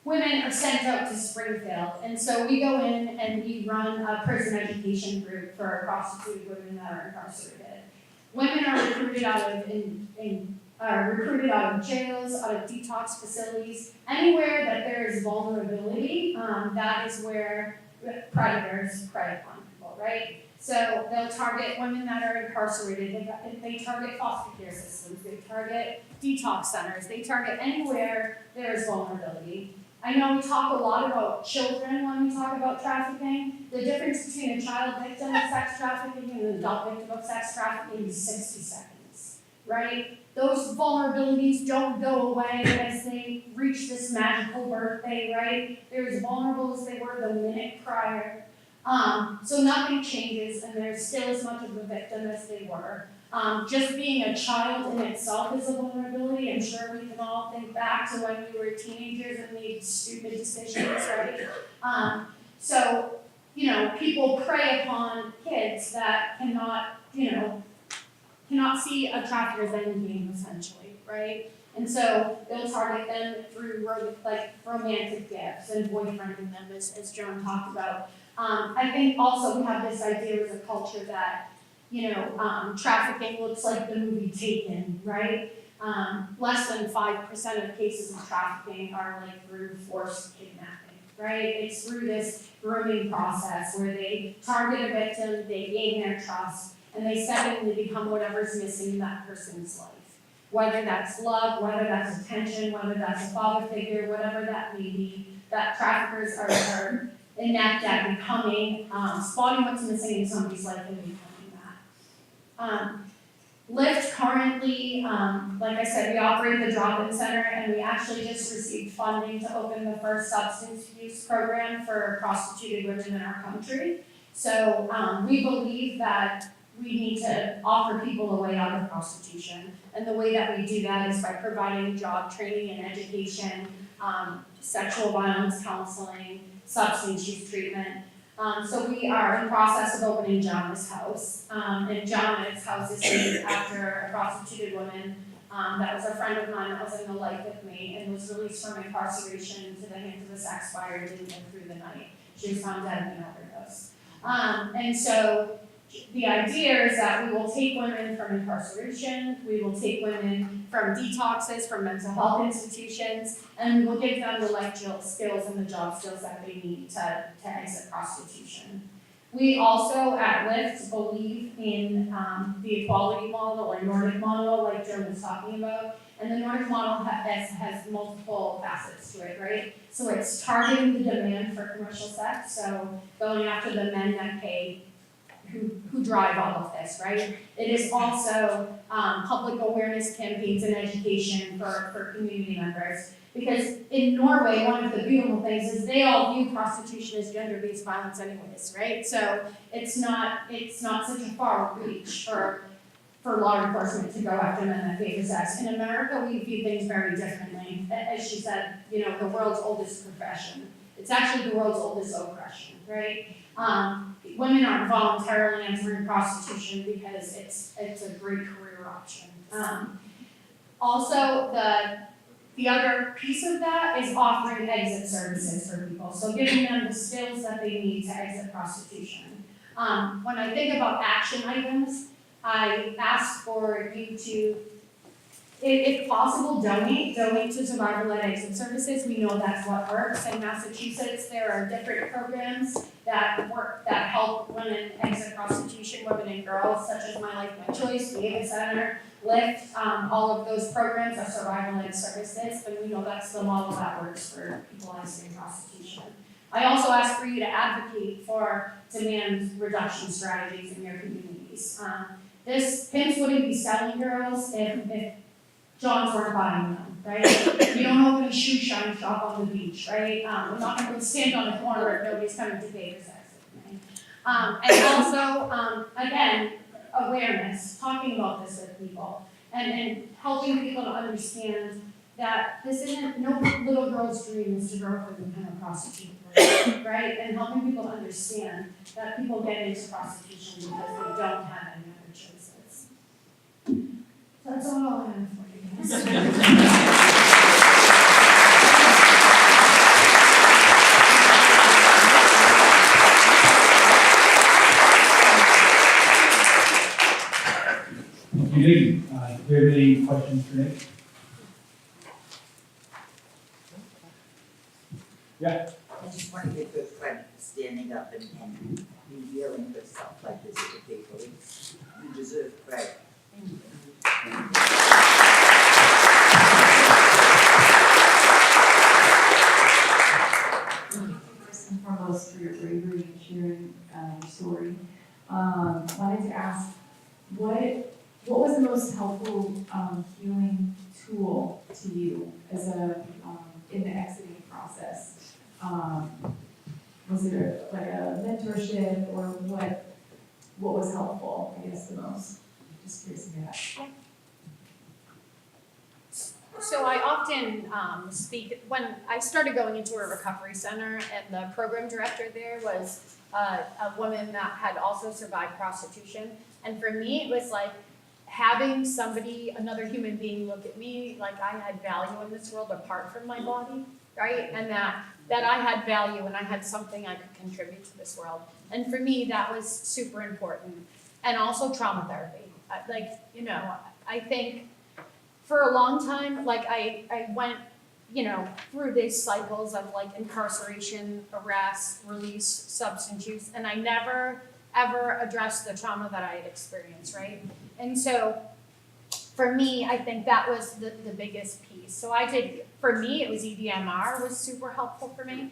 women are sent out to Springfield, and so we go in and we run a prison education group for prostituted women that are incarcerated. Women are recruited out of jails, out of detox facilities, anywhere that there is vulnerability. That is where predators prey upon people, right? So they'll target women that are incarcerated. They target foster care systems. They target detox centers. They target anywhere there is vulnerability. I know we talk a lot about children when we talk about trafficking. The difference between a child victim of sex trafficking and an adult victim of sex trafficking is 60 seconds, right? Those vulnerabilities don't go away as they reach this magical birthday, right? They're as vulnerable as they were the minute prior. So nothing changes, and they're still as much of a victim as they were. Just being a child in itself is a vulnerability. I'm sure we can all think back to when we were teenagers and made stupid decisions, right? So, people prey upon kids that cannot see a trafficker's end game, essentially, right? And so they'll target them through romantic gifts and boyfriending them, as Joan talked about. I think also we have this idea as a culture that trafficking looks like the movie Taken, right? Less than 5% of cases of trafficking are through forced kidnapping, right? It's through this grooming process where they target a victim, they gain their trust, and they step in and become whatever's missing in that person's life. Whether that's love, whether that's attention, whether that's a father figure, whatever that may be, that traffickers are inept at becoming, spotting what's missing in somebody's life and becoming that. Lyft currently, like I said, we operate the drop-in center, and we actually just received funding to open the first substance use program for prostituted women in our country. So we believe that we need to offer people a way out of prostitution, and the way that we do that is by providing job training and education, sexual violence counseling, substance use treatment. So we are in the process of opening Jana's house. And Jana's house is named after a prostituted woman that was a friend of mine that was in the life with me and was released from incarceration into the hands of a sex buyer and didn't live through the night. She was found dead in an overdose. And so the idea is that we will take women from incarceration, we will take women from detoxes, from mental health institutions, and we will give them the life skills and the job skills that they need to exit prostitution. We also at Lyft believe in the equality model or Nordic model, like Joan was talking about. And the Nordic model has multiple facets to it, right? So it's targeting the demand for commercial sex, so going after the men that pay who drive all of this, right? It is also public awareness campaigns and education for community members. Because in Norway, one of the beautiful things is they all view prostitution as gender-based violence anyways, right? So it's not such a far reach for law enforcement to go after men that favor sex. In America, we view things very differently. As she said, the world's oldest profession. It's actually the world's oldest oppression, right? Women aren't voluntarily entering prostitution because it's a great career option. Also, the other piece of that is offering exit services for people. So giving them the skills that they need to exit prostitution. When I think about action items, I ask for you to, if possible, donate to survivor-led exit services. We know that's what works. In Massachusetts, there are different programs that help women exit prostitution, women and girls, such as My Life, My Choice, the Ava Center, Lyft. All of those programs are survivor-led services, and we know that's the model that works for people exiting prostitution. I also ask for you to advocate for demand reduction strategies in your communities. Pimps wouldn't be selling girls if Johns weren't buying them, right? You don't open a shoe shine shop on the beach, right? We're not going to stand on the corner if nobody's coming to pay for sex, right? And also, again, awareness, talking about this with people, and helping people to understand that this isn't, no little girl's dream is to grow up and become a prostitute, right? And helping people understand that people get into prostitution because they don't have any other choices. That's all I have for you guys. Do you have any questions for Nick? I just want to give good credit for standing up and revealing yourself like this to the people. You deserve credit. First and foremost, for your bravery in sharing your story. Wanted to ask, what was the most helpful healing tool to you as in the exiting process? Was it like a mentorship, or what was helpful, I guess, the most? Just curious to hear that. So I often speak, when I started going into a recovery center, and the program director there was a woman that had also survived prostitution. And for me, it was like having somebody, another human being, look at me like I had value in this world apart from my body, right? And that I had value and I had something I could contribute to this world. And for me, that was super important. And also trauma therapy. I think for a long time, like I went, through these cycles of like incarceration, arrest, release, substance use, and I never ever addressed the trauma that I had experienced, right? And so for me, I think that was the biggest piece. So for me, it was EDMR was super helpful for me.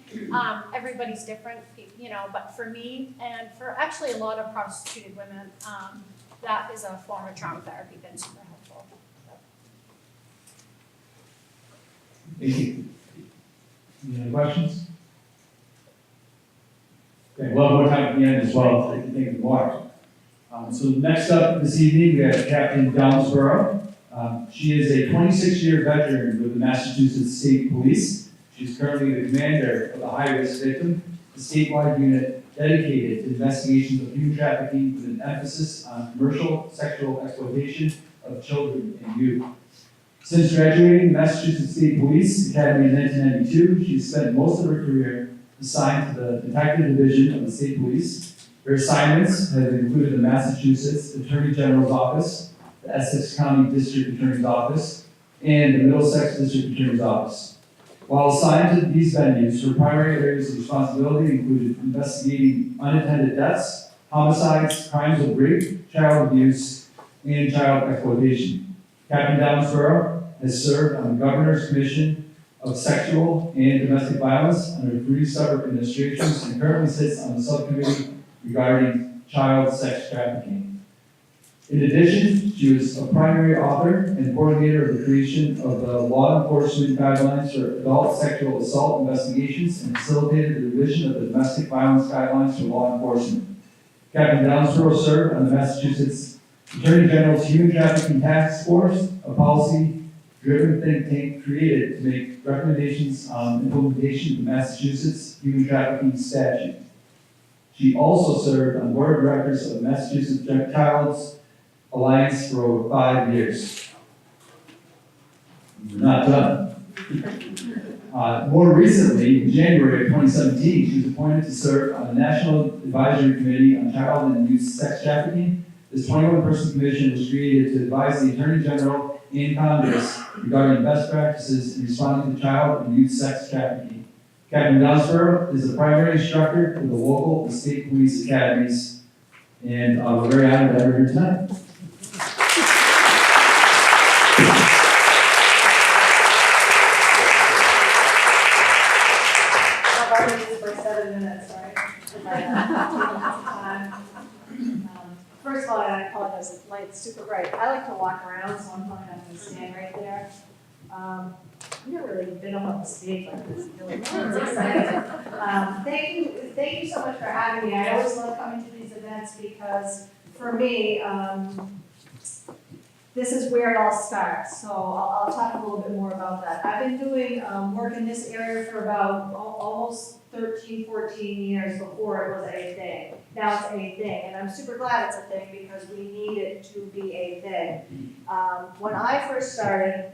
Everybody's different, but for me, and for actually a lot of prostituted women, that is a form of trauma therapy that's super helpful. Thank you. Any other questions? Okay, we'll have more time at the end as well, so you can think of more. So next up this evening, we have Captain Downsboro. She is a 26-year veteran with the Massachusetts State Police. She's currently the commander of the high-risk victim, a statewide unit dedicated to investigations of human trafficking with an emphasis on commercial sexual exploitation of children and youth. Since graduating the Massachusetts State Police Academy in 1992, she has spent most of her career assigned to the Detective Division of the State Police. Her assignments have included the Massachusetts Attorney General's Office, the Essex County District Attorney's Office, and the Middlesex District Attorney's Office. While assigned to these venues, her primary areas of responsibility included investigating unattended deaths, homicides, crimes of rape, child abuse, and child exploitation. Captain Downsboro has served on the Governor's Commission of Sexual and Domestic Violence under 3 separate administrations and currently sits on the subcommittee regarding child sex trafficking. In addition, she was a primary author and coordinator of the creation of the Law Enforcement Guidelines for Adult Sexual Assault Investigations and facilitated the revision of the Domestic Violence Guidelines for law enforcement. Captain Downsboro served on the Massachusetts Attorney General's Human Trafficking Task Force, a policy-driven think tank created to make recommendations on implementation of the Massachusetts Human Trafficking Statute. She also served on the board of directors of the Massachusetts Child's Alliance for over 5 years. We're not done. More recently, in January of 2017, she was appointed to serve on the National Advisory Committee on Child and Youth Sex Trafficking. This 21-person commission was created to advise the Attorney General and Congress regarding best practices in responding to child and youth sex trafficking. Captain Downsboro is a primary instructor for the local and state police academies, and we're very honored to have her here tonight. For 7 minutes, right? First of all, I apologize, the light's super bright. I like to walk around, so I'm probably not going to stand right there. I've never really been on the stage like this. It's exciting. Thank you so much for having me. I always love coming to these events because for me, this is where it all starts. So I'll talk a little bit more about that. I've been doing work in this area for about almost 13, 14 years before it was a thing. Now it's a thing, and I'm super glad it's a thing because we need it to be a thing. When I first started,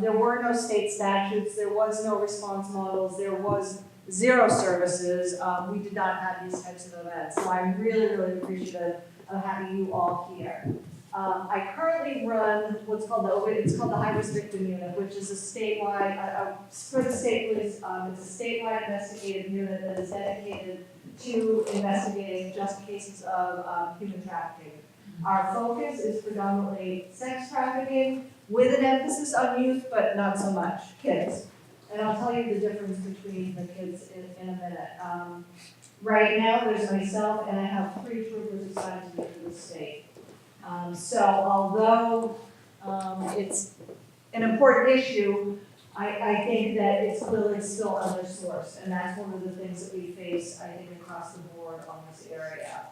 there were no state statutes, there was no response models, there was zero services. We did not have these types of events, so I'm really, really appreciative of having you all here. I currently run what's called it's called the High Risk Victim Unit, which is a statewide, for the state police, it's a statewide investigative unit that is dedicated to investigating just cases of human trafficking. Our focus is predominantly sex trafficking with an emphasis on youth, but not so much kids. And I'll tell you the difference between the kids in a minute. Right now, there's myself and I have 3 troopers assigned to me for the state. So although it's an important issue, I think that it's clearly still under-sourced, and that's one of the things that we face, I think, across the board on this area.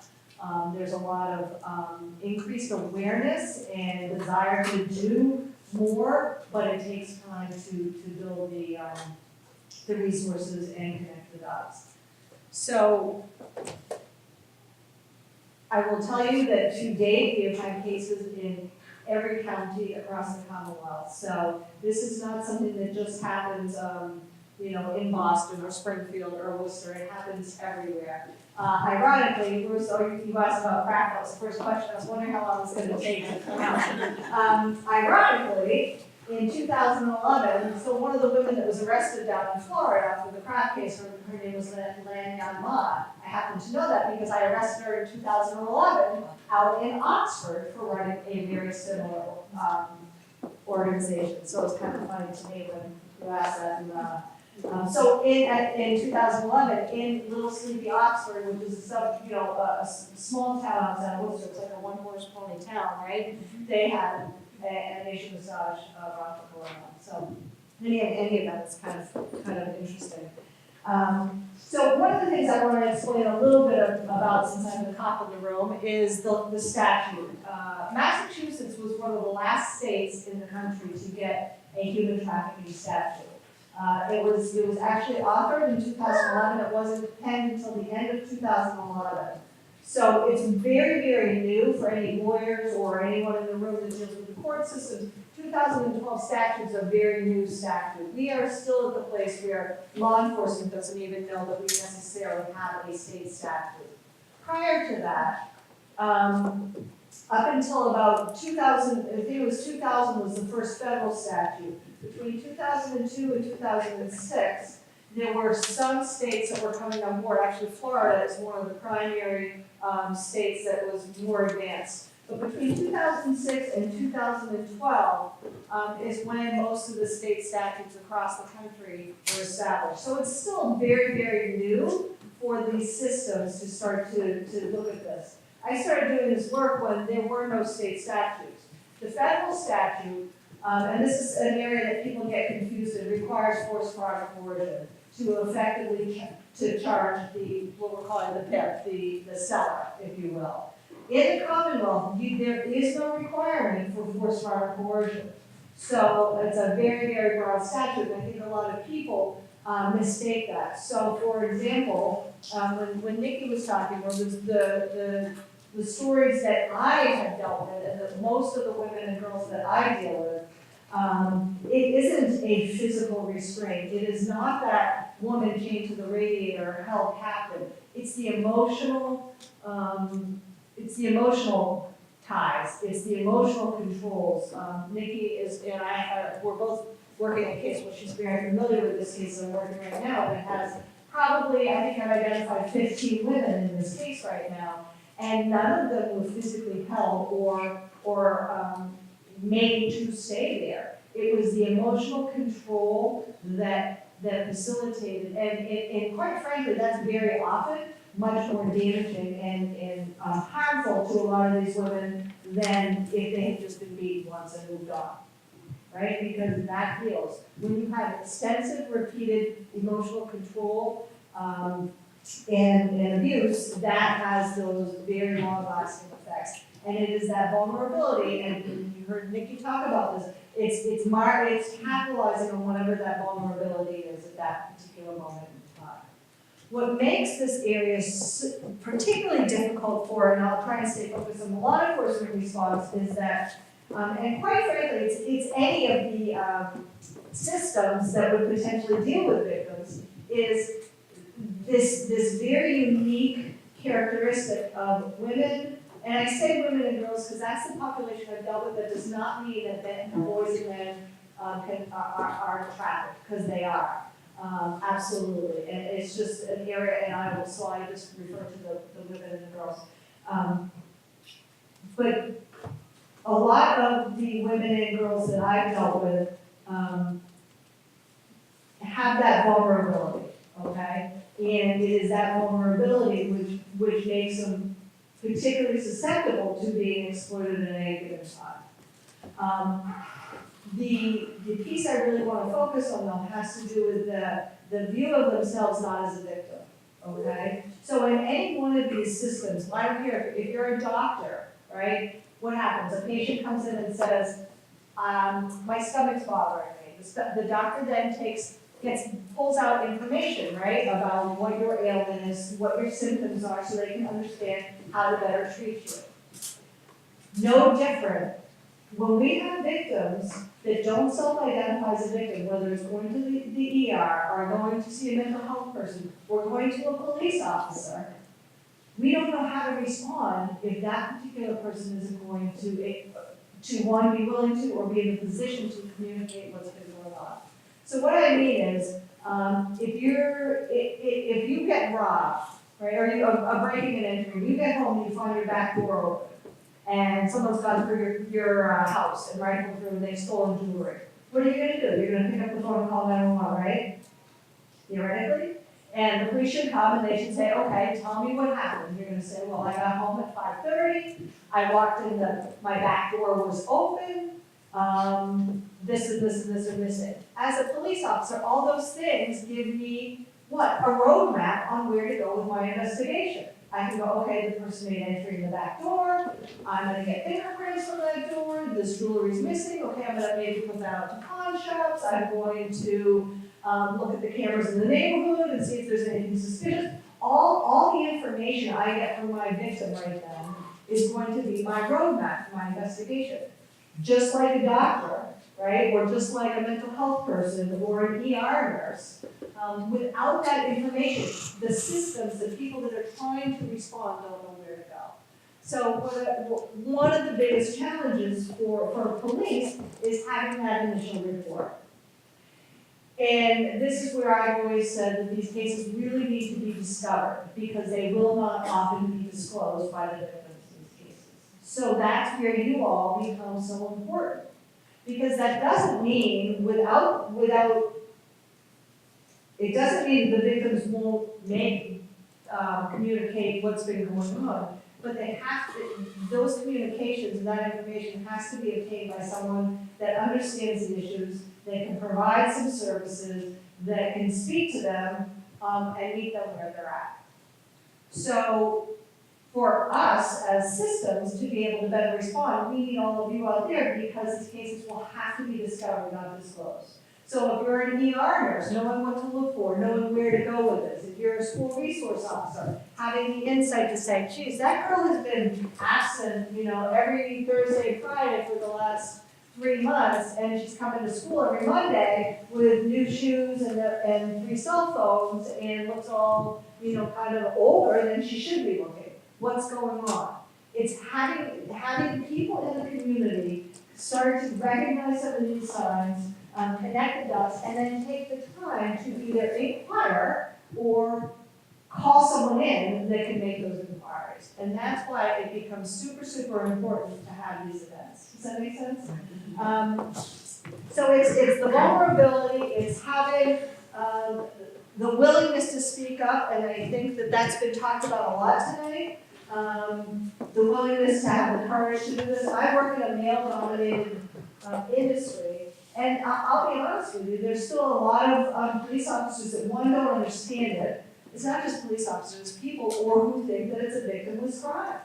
There's a lot of increased awareness and desire to do more, but it takes time to build the resources and connect the dots. So I will tell you that to date, we have had cases in every county across the Commonwealth. So this is not something that just happens, in Boston or Springfield or Worcester. It happens everywhere. Ironically, Bruce, you asked about crack. That was the first question. I was wondering how long it was going to take to come out. Ironically, in 2011, so one of the women that was arrested down in Florida for the crack case, her name was Lanyana Ma. I happen to know that because I arrested her in 2011 out in Oxford for running a very similar organization. So it's kind of funny to me when you ask that. So in 2011, in Little Sleepy Oxford, which is a small town outside of Worcester, it's like a one-horse pony town, right? They had a nation massage rifle going on. So any event, it's kind of interesting. So one of the things I want to explain a little bit about, since I'm the cop in the room, is the statute. Massachusetts was one of the last states in the country to get a human trafficking statute. It was actually authored in 2011. It wasn't penned until the end of 2011. So it's very, very new for any lawyers or anyone in the room that deals with the court system. 2012 statutes are very new statute. We are still at the place where law enforcement doesn't even know that we necessarily have a state statute. Prior to that, up until about 2000, I think it was 2000 was the first federal statute. Between 2002 and 2006, there were some states that were coming on board. Actually, Florida is one of the primary states that was more advanced. But between 2006 and 2012 is when most of the state statutes across the country were established. So it's still very, very new for these systems to start to look at this. I started doing this work when there were no state statutes. The federal statute, and this is an area that people get confused, it requires forced fraud or coercion to effectively to charge what we're calling the PIP, the seller, if you will. In the Commonwealth, there is no requirement for forced fraud or coercion. So it's a very, very broad statute, and I think a lot of people mistake that. So for example, when Nikki was talking, or the stories that I have dealt with, and that most of the women and girls that I deal with, it isn't a physical restraint. It is not that woman chained to the radiator or held captive. It's the emotional ties. It's the emotional controls. Nikki and I we're both working a case where she's very familiar with this case I'm working right now, and it has probably, I think I've identified 15 women in this case right now, and none of them were physically held or made to stay there. It was the emotional control that facilitated, and quite frankly, that's very often much more damaging and harmful to a lot of these women than if they had just been beaten once and moved on, right? Because that heals. When you have extensive, repeated emotional control and abuse, that has those very long-lasting effects. And it is that vulnerability, and you heard Nikki talk about this, it's capitalizing on whatever that vulnerability is at that particular moment in time. What makes this area particularly difficult for, and I'll try and stay focused on the law enforcement response, is that, and quite frankly, it's any of the systems that would potentially deal with victims, is this very unique characteristic of women, and I say women and girls because that's the population I've dealt with. That does not mean that boys and men are trafficked, because they are. Absolutely, and it's just an area, and I just refer to the women and the girls. But a lot of the women and girls that I've dealt with have that vulnerability, okay? And it is that vulnerability which makes them particularly susceptible to being exploited at any given time. The piece I really want to focus on though has to do with the view of themselves not as a victim, okay? So in any one of these systems, I don't care, if you're a doctor, right? What happens? A patient comes in and says, my stomach's bothering me. The doctor then pulls out information, right, about what your ailment is, what your symptoms are, so they can understand how to better treat you. No different. When we have victims that don't self-identify as a victim, whether it's going to the ER, or going to see a mental health person, or going to a police officer, we don't know how to respond if that particular person isn't going to one, be willing to, or be in a position to communicate what's been going on. So what I mean is, if you get robbed, right, or you are breaking and entering, you get home and you find your back door open, and someone's gone through your house and rifled through and they've stolen jewelry. What are you gonna do? You're gonna pick up the phone and call 911, right? Theoretically. And the police should come and they should say, okay, tell me what happened. You're gonna say, well, I got home at 5:30. I walked in, my back door was open. This and this and this are missing. As a police officer, all those things give me what? A roadmap on where to go with my investigation. I can go, okay, the person made entry in the back door. I'm gonna get fingerprints from that door. This jewelry's missing. Okay, I'm gonna maybe put that out to pawn shops. I'm going to look at the cameras in the neighborhood and see if there's anything suspicious. All the information I get from my victim right then is going to be my roadmap for my investigation. Just like a doctor, right, or just like a mental health person or an ER nurse. Without that information, the systems, the people that are trying to respond don't know where to go. So one of the biggest challenges for police is having that initial report. And this is where I've always said that these cases really need to be discovered because they will not often be disclosed by the victims in these cases. So that's where you all become so important. Because that doesn't mean it doesn't mean the victims won't communicate what's been going on, but they have to, those communications and that information has to be obtained by someone that understands the issues, that can provide some services, that can speak to them, and meet them where they're at. So for us as systems to be able to better respond, we need all of you out there because these cases will have to be discovered, not disclosed. So if you're an ER nurse, knowing what to look for, knowing where to go with this, if you're a school resource officer, having the insight to say, geez, that girl has been absent, every Thursday, Friday for the last 3 months, and she's coming to school every Monday with new shoes and 3 cell phones and looks all, kind of older than she should be looking. What's going on? It's having people in the community start to recognize some of these signs, connect the dots, and then take the time to either inquire or call someone in that can make those inquiries. And that's why it becomes super, super important to have these events. Does that make sense? So it's the vulnerability, it's having the willingness to speak up, and I think that's been talked about a lot tonight. The willingness to have the courage to do this. I work in a male-dominated industry, and I'll be honest with you, there's still a lot of police officers that, one, don't understand it. It's not just police officers, it's people or who think that it's a victimless crime.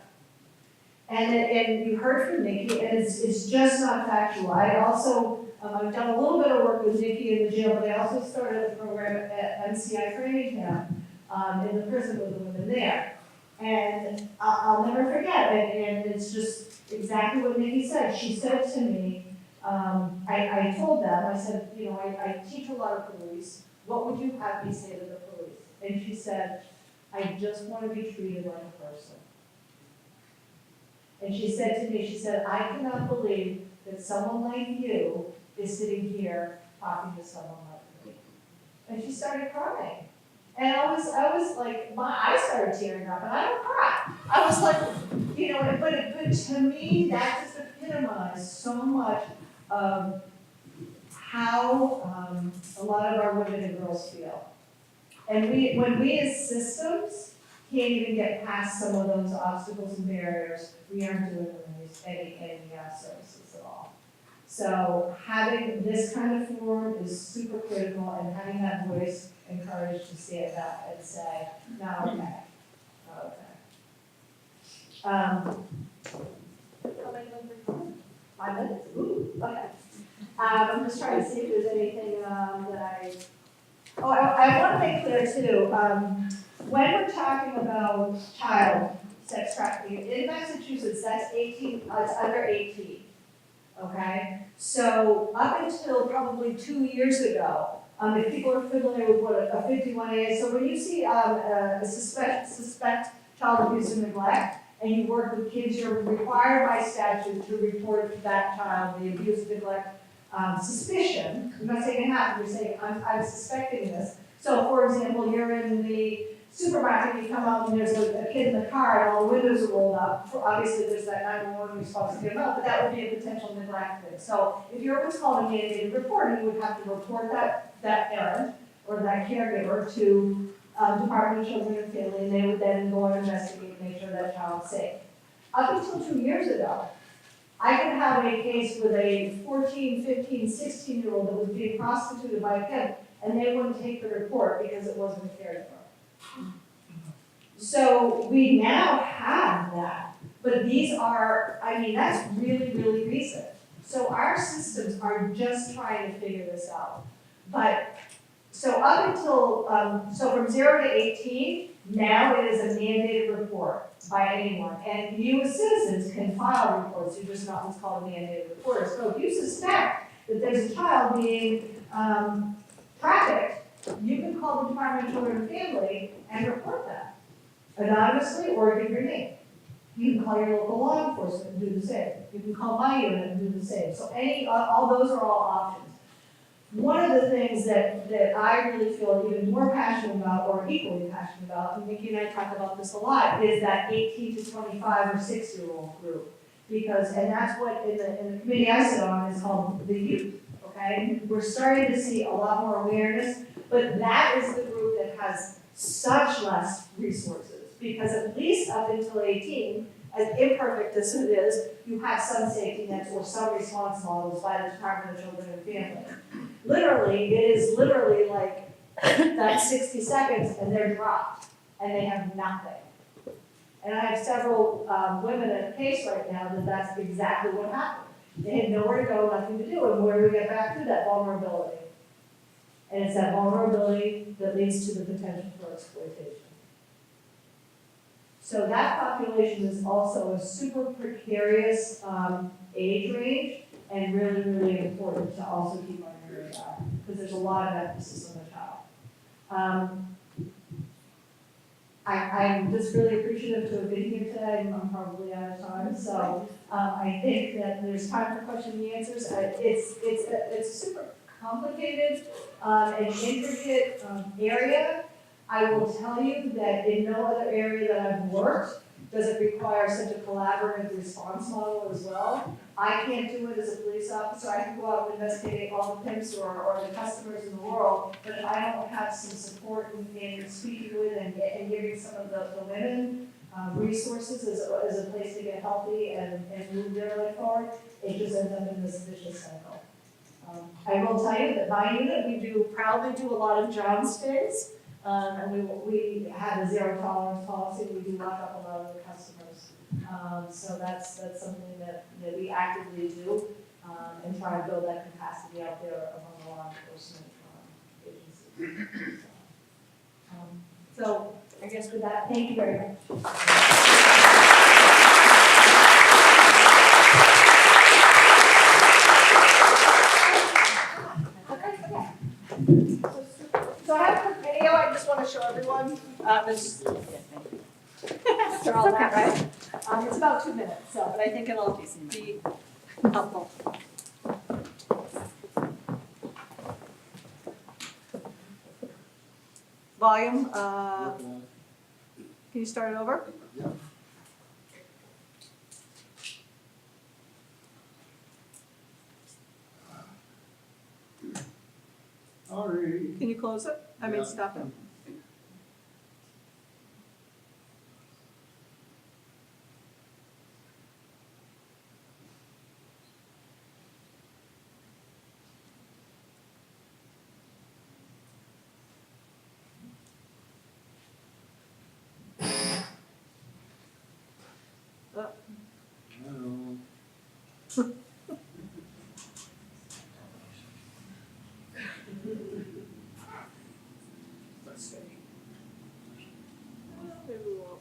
And you heard from Nikki, and it's just not factual. I also, I've done a little bit of work with Nikki in the jail, but I also started a program at MCI Training Camp in the prison with the women there. And I'll never forget, and it's just exactly what Nikki said. She said to me, I told them, I said, you know, I teach a lot of police. What would you have me say to the police? And she said, I just want to be treated like a person. And she said to me, she said, I cannot believe that someone like you is sitting here talking to someone like me. And she started crying. And I was like, my eyes started tearing up, and I don't cry. I was like, you know, but to me, that just epitomized so much of how a lot of our women and girls feel. And when we as systems can't even get past some of those obstacles and barriers, we aren't doing any services at all. So having this kind of forum is super critical, and having that voice and courage to stand up and say, not okay, not okay. How many minutes? 5 minutes? Ooh, okay. I'm just trying to see if there's anything I want to make clear too, when we're talking about child sex trafficking, in Massachusetts, that's 18, it's under 18, okay? So up until probably 2 years ago, if people are familiar with what a 51A is, so when you see a suspect child abuse and neglect, and you work with kids, you're required by statute to report that child, the abuse, neglect, suspicion. I'm not saying it happened, you're saying, I'm suspecting this. So for example, you're in the supermarket, you come out and there's a kid in the car and all the windows are rolled up. Obviously, there's that 911 response to get out, but that would be a potential neglect thing. So if you're what's called a mandated reporter, you would have to report that parent or that caregiver to Department of Children and Family, and they would then go and investigate and make sure that child's safe. Up until 2 years ago, I could have a case with a 14, 15, 16-year-old that was being prostituted by a pimp, and they wouldn't take the report because it wasn't a caregiver. So we now have that, but these are, I mean, that's really, really recent. So our systems are just trying to figure this out. But, so up until, so from 0 to 18, now it is a mandated report by anyone. And you as citizens can file reports, you're just not what's called a mandated reporter. So if you suspect that there's a child being trafficked, you can call the Department of Children and Family and report that anonymously or give your name. You can call your local law enforcement and do the same. You can call my unit and do the same. So all those are all options. One of the things that I really feel even more passionate about, or equally passionate about, and Nikki and I talk about this a lot, is that 18 to 25 or 6-year-old group. Because, and that's what in the committee I sit on is called the youth, okay? We're starting to see a lot more awareness, but that is the group that has such less resources. Because at least up until 18, as imperfect as it is, you have some safety nets or some response models by the Department of Children and Family. Literally, it is literally like that 60 seconds and they're dropped and they have nothing. And I have several women in a case right now that that's exactly what happened. They had nowhere to go, nothing to do, and where do we get back to? That vulnerability. And it's that vulnerability that leads to the potential for exploitation. So that population is also a super precarious age range and really, really important to also keep on your radar because there's a lot of emphasis on the child. I'm just really appreciative to have been here today. I'm probably out of time, so I think that there's time for questions and answers. It's a super complicated and intricate area. I will tell you that in no other area that I've worked does it require such a collaborative response model as well. I can't do it as a police officer. I can go out and investigate all the pimps or the customers in the world, but if I don't have some support and speaking with and giving some of the women resources as a place to get healthy and move their life forward, it just ends up in this vicious cycle. I will tell you that my unit, we proudly do a lot of John stings. And we have a zero tolerance policy. We do lock up a lot of the customers. So that's something that we actively do and try to build that capacity out there among the law enforcement agencies. So, So I guess with that, thank you very much. So I have a quick video I just want to show everyone. This after all that, right? It's about 2 minutes, so, but I think it'll be helpful. Volume, can you start it over? Yeah. Alrighty. Can you close it? I mean, Yeah. stop it. No. Let's see. Maybe we'll.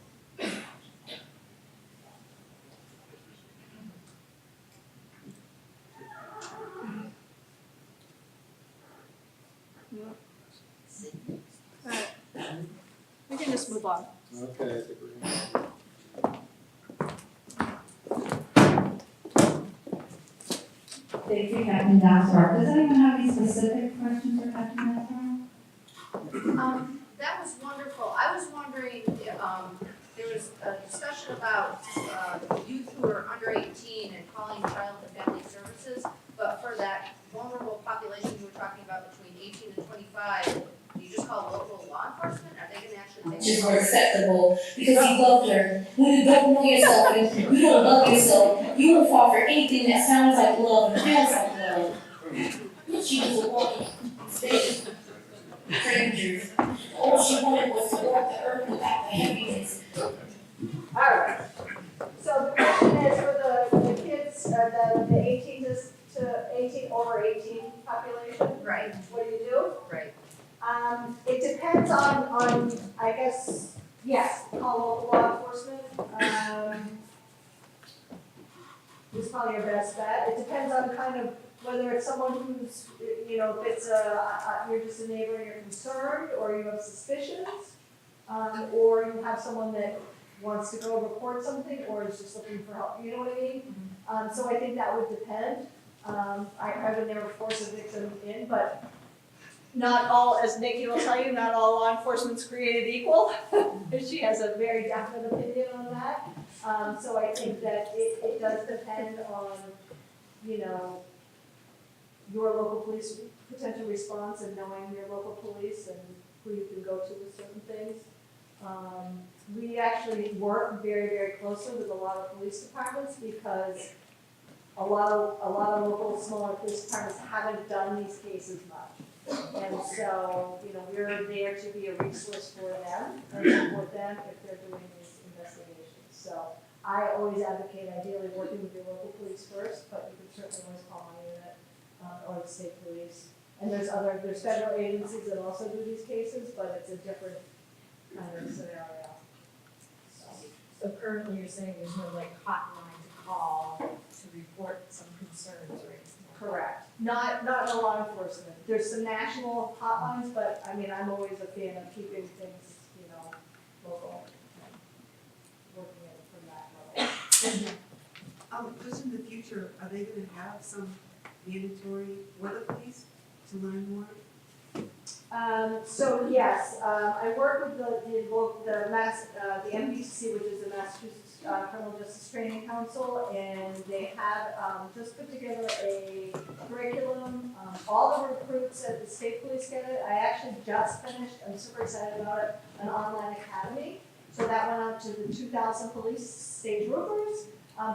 Alright. We can just move on. Okay, I think we're gonna. Thank you, Captain Dassar. Does anyone have any specific questions for Captain Dassar? That was wonderful. I was wondering, there was a discussion about, youth who are under 18 and calling Child and Family Services, but for that vulnerable population you were talking about between 18 and 25, do you just call local law enforcement? Are they gonna actually take? Just more acceptable because you loved her. When you don't know yourself and you don't love yourself, you will fall for anything that sounds like love and feels like love. But she was a woman, instead strangers. All she wanted was to walk the earth without the heaviness. Alright. So the question is for the kids, the 18 to 18, over 18 population? Right, What do you do? right. It depends on, I guess, yes, call local law enforcement. Is probably your best bet. It depends on kind of whether it's someone who's, you know, if it's you're just a neighbor and you're concerned, or you have suspicions, or you have someone that wants to go report something, or is just looking for help, you know what I mean? So I think that would depend. I would never force a victim in, but not all, as Nikki will tell you, not all law enforcement's created equal. She has a very definite opinion on that. So I think that it does depend on, you know, your local police potential response and knowing your local police and who you can go to with certain things. We actually work very, very closely with a lot of police departments because a lot of local smaller police departments haven't done these cases much. And so, you know, we're there to be a resource for them and support them if they're doing these investigations. So I always advocate ideally working with your local police first, but you can certainly always call my unit or the state police. And there's federal agencies that also do these cases, but it's a different kind of scenario. So currently you're saying there's no like hotline to call to report some concerns, right? Correct. Not in the law enforcement. There's some national hotlines, but I mean, I'm always a fan of keeping things, you know, local and working it from that level. Just in the future, are they gonna have some mandatory weather police to learn more? So yes, I work with the MPCC, which is the Massachusetts Criminal Justice Training Council, and they have just put together a curriculum. All the recruits at the state police get it. I actually just finished, I'm super excited about it, an online academy. So that went out to the 2,000 police state troopers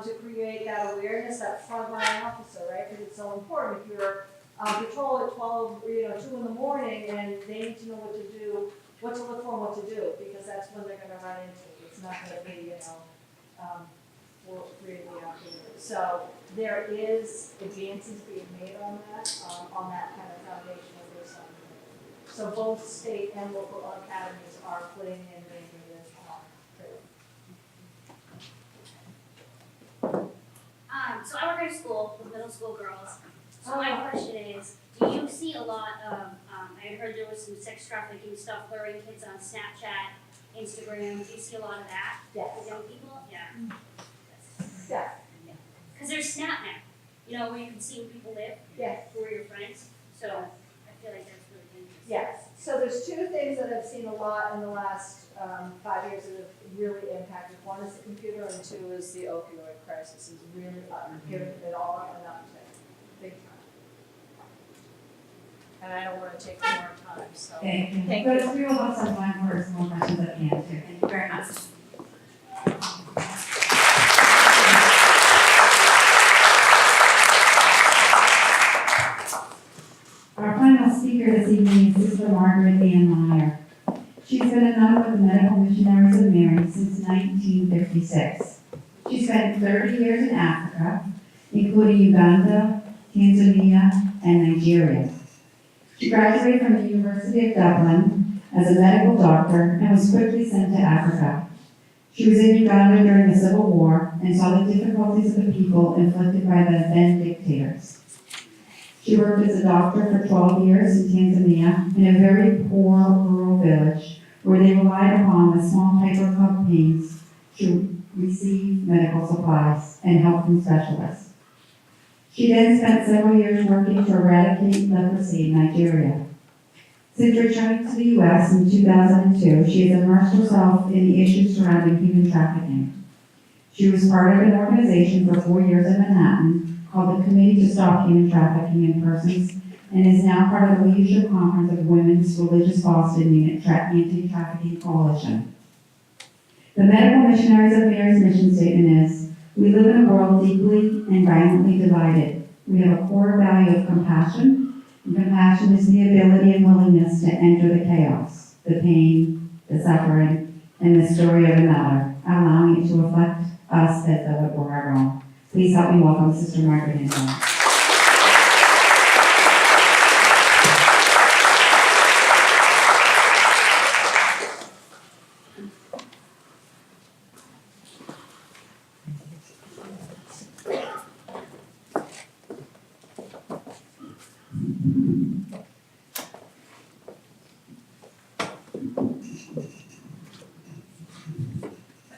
to create that awareness, that frontline officer, right? Because it's so important. If you're patrol at 12, 2 in the morning, and they need to know what to do, what to look for, and what to do, because that's when they're gonna run into it. It's not gonna be, 3 in the afternoon. So there is advances being made on that kind of foundation of this. So both state and local academies are putting in major years on. So I work at a school with middle school girls. So my question is, do you see a lot of, I had heard there was some sex trafficking stuff luring kids on Snapchat, Instagram. Do you see a lot of that Yes. with young people? Yeah. Yeah. Because there's Snap now, you know, where you can see where people live, Yes. who are your friends. So I feel like that's really interesting. Yes, so there's two things that I've seen a lot in the last 5 years that have really impacted. One is the computer, and two is the opioid crisis. Is really giving it all up and up to big time. And I don't want to take more time, so. Thank you. Thank But you. we will have some time for some more questions at the end, too. Thank you very much. Our final speaker this evening is Sister Margaret Ann Meyer. She's been a nun with the Medical Missionaries of Mary since 1956. She spent 30 years in Africa, including Uganda, Tanzania, and Nigeria. She graduated from the University of Dublin as a medical doctor and was quickly sent to Africa. She was in Uganda during the Civil War and saw the difficulties of the people inflicted by the then dictators. She worked as a doctor for 12 years in Tanzania in a very poor rural village where they relied upon the small paper campaigns to receive medical supplies and help from specialists. She then spent several years working to eradicate leprosy in Nigeria. Since returning to the U.S. in 2002, she has immersed herself in the issues surrounding human trafficking. She was part of an organization for 4 years in Manhattan called the Committee to Stop Human Trafficking in Persons, and is now part of the Leadership Conference of Women's Religious Boston Unit Anti-Trafficking Coalition. The Medical Missionaries of Mary's mission statement is, we live in a world deeply and violently divided. We have a core value of compassion, and compassion is the ability and willingness to enter the chaos, the pain, the suffering, and the story of another, allowing it to affect us as though it were our own. Please help me welcome Sister Margaret Ann Meyer.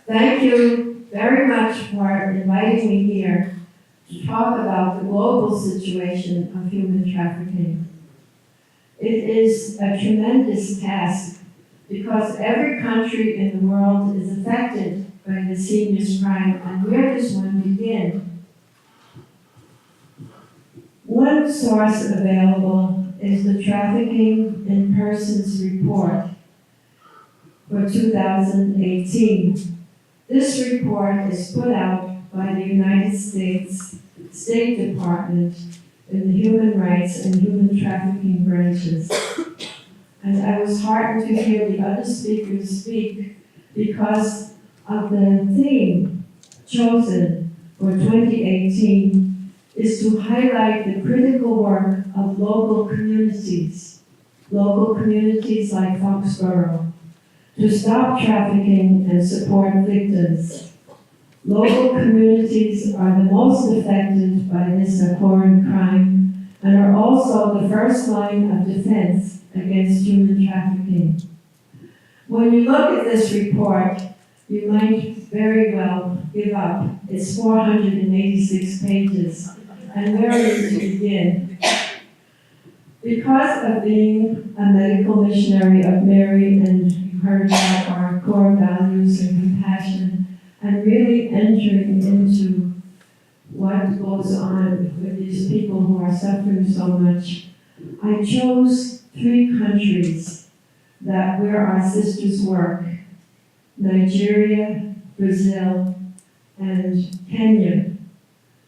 Thank you very much for inviting me here to talk about the global situation of human trafficking. It is a tremendous task because every country in the world is affected by this heinous crime, and where does one begin? One source available is the Trafficking in Persons report for 2018. This report is put out by the United States State Department in the Human Rights and Human Trafficking branches. And I was heartened to hear the other speakers speak because of the theme chosen for 2018 is to highlight the critical work of local communities like Foxboro, to stop trafficking and support victims. Local communities are the most affected by this abhorrent crime and are also the first line of defense against human trafficking. When you look at this report, you might very well give up. It's 486 pages, and where is to begin? Because of being a medical missionary of Mary and heard about our core values and compassion, and really entering into what goes on with these people who are suffering so much, I chose 3 countries where our sisters work: Nigeria, Brazil, and Kenya,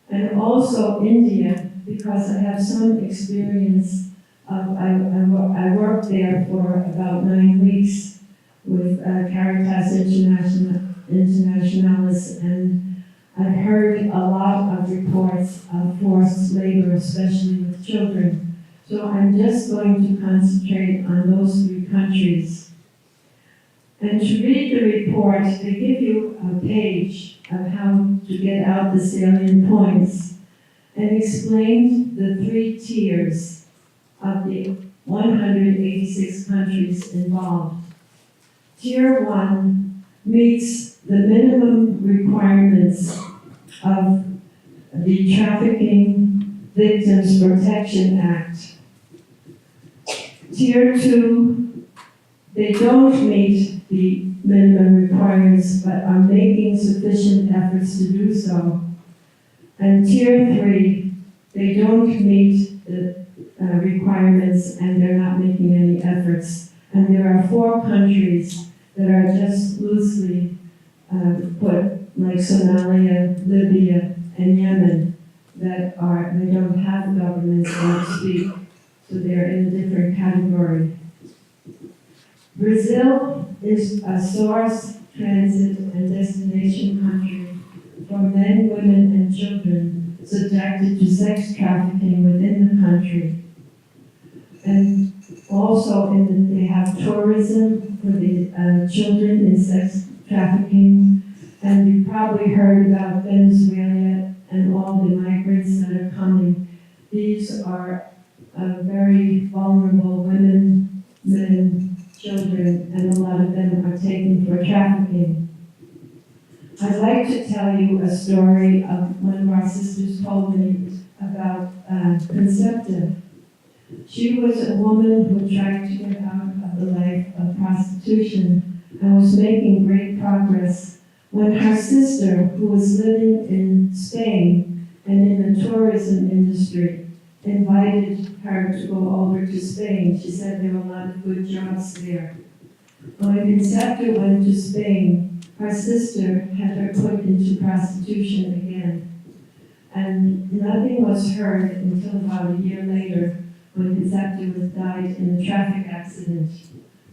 and also India, because I have some experience I worked there for about 9 weeks with Caritas Internationalis, and I've heard a lot of reports of forced labor, especially with children. So I'm just going to concentrate on those 3 countries. And to read the report, they give you a page of how to get out the salient points and explain the 3 tiers of the 186 countries involved. Tier 1 meets the minimum requirements of the Trafficking Victims Protection Act. Tier 2, they don't meet the minimum requirements but are making sufficient efforts to do so. And Tier 3, they don't meet the requirements and they're not making any efforts. And there are 4 countries that are just loosely put, like Somalia, Libya, and Yemen, that they don't have governments that don't speak, so they're in a different category. Brazil is a source, transit, and destination country for men, women, and children subjected to sex trafficking within the country. And also they have tourism for the children in sex trafficking. And you've probably heard about Venezuela and all the migrants that are coming. These are very vulnerable women, men, children, and a lot of them are taken for trafficking. I'd like to tell you a story of one of our sisters told me about Concepta. She was a woman who tried to get out of the life of prostitution and was making great progress when her sister, who was living in Spain and in the tourism industry, invited her to go over to Spain. She said there were a lot of good jobs there. When Concepta went to Spain, her sister had her put into prostitution again. And nothing was heard until about a year later when Concepta died in a traffic accident,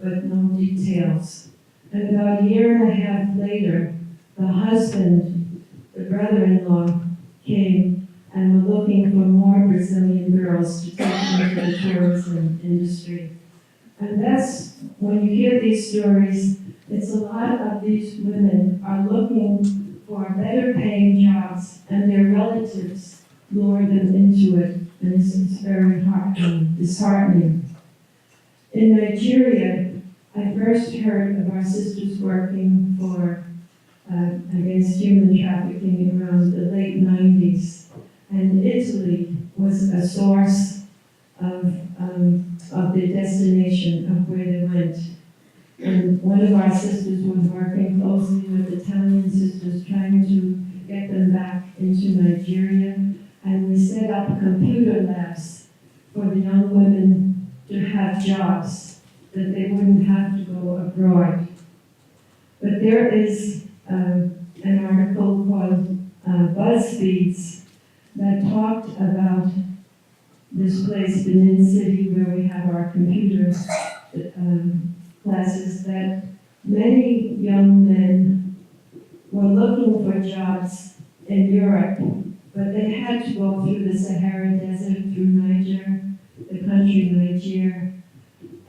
but no details. And about a year and a half later, the husband, the brother-in-law, came and were looking for more Brazilian girls to take into the tourism industry. And that's, when you hear these stories, it's a lot of these women are looking for better paying jobs and their relatives lure them into it. And it's very disheartening. In Nigeria, I first heard of our sisters working for against human trafficking around the late 90s. And Italy was a source of the destination of where they went. And one of our sisters was working closely with Italian sisters trying to get them back into Nigeria. And we set up computer labs for the young women to have jobs, that they wouldn't have to go abroad. But there is an article called BuzzFeeds that talked about this place, Benin City, where we have our computer classes, that many young men were looking for jobs in Europe, but they had to go through the Sahara Desert, through Niger, the country Niger,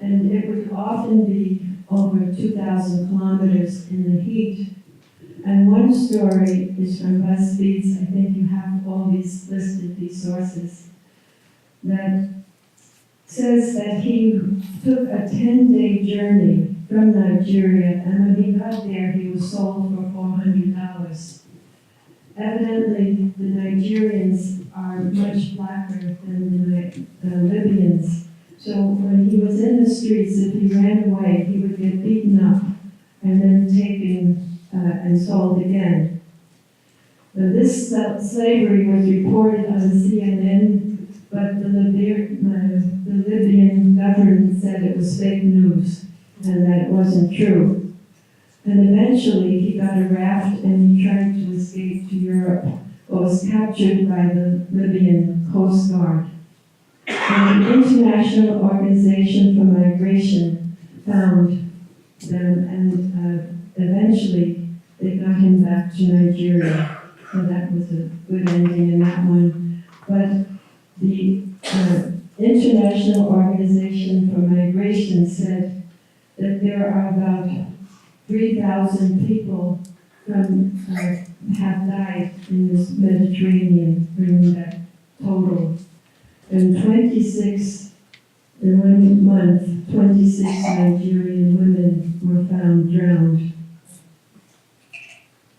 and it would often be over 2,000 kilometers in the heat. And one story is from BuzzFeeds, I think you have all these listed, these sources, that says that he took a 10-day journey from Nigeria, and when he got there, he was sold for $400. Evidently, the Nigerians are much blacker than the Libyans. So when he was in the streets, if he ran away, he would get beaten up and then taken and sold again. Now, this slavery was reported on CNN, but the Libyan government said it was fake news and that it wasn't true. And eventually he got a raft and he tried to escape to Europe, but was captured by the Libyan Coast Guard. And the International Organization for Migration found them, and eventually they got him back to Nigeria. So that was a good ending in that one. But the International Organization for Migration said that there are about 3,000 people have died in this Mediterranean, bringing that total. And 26, in 1 month, 26 Nigerian women were found drowned.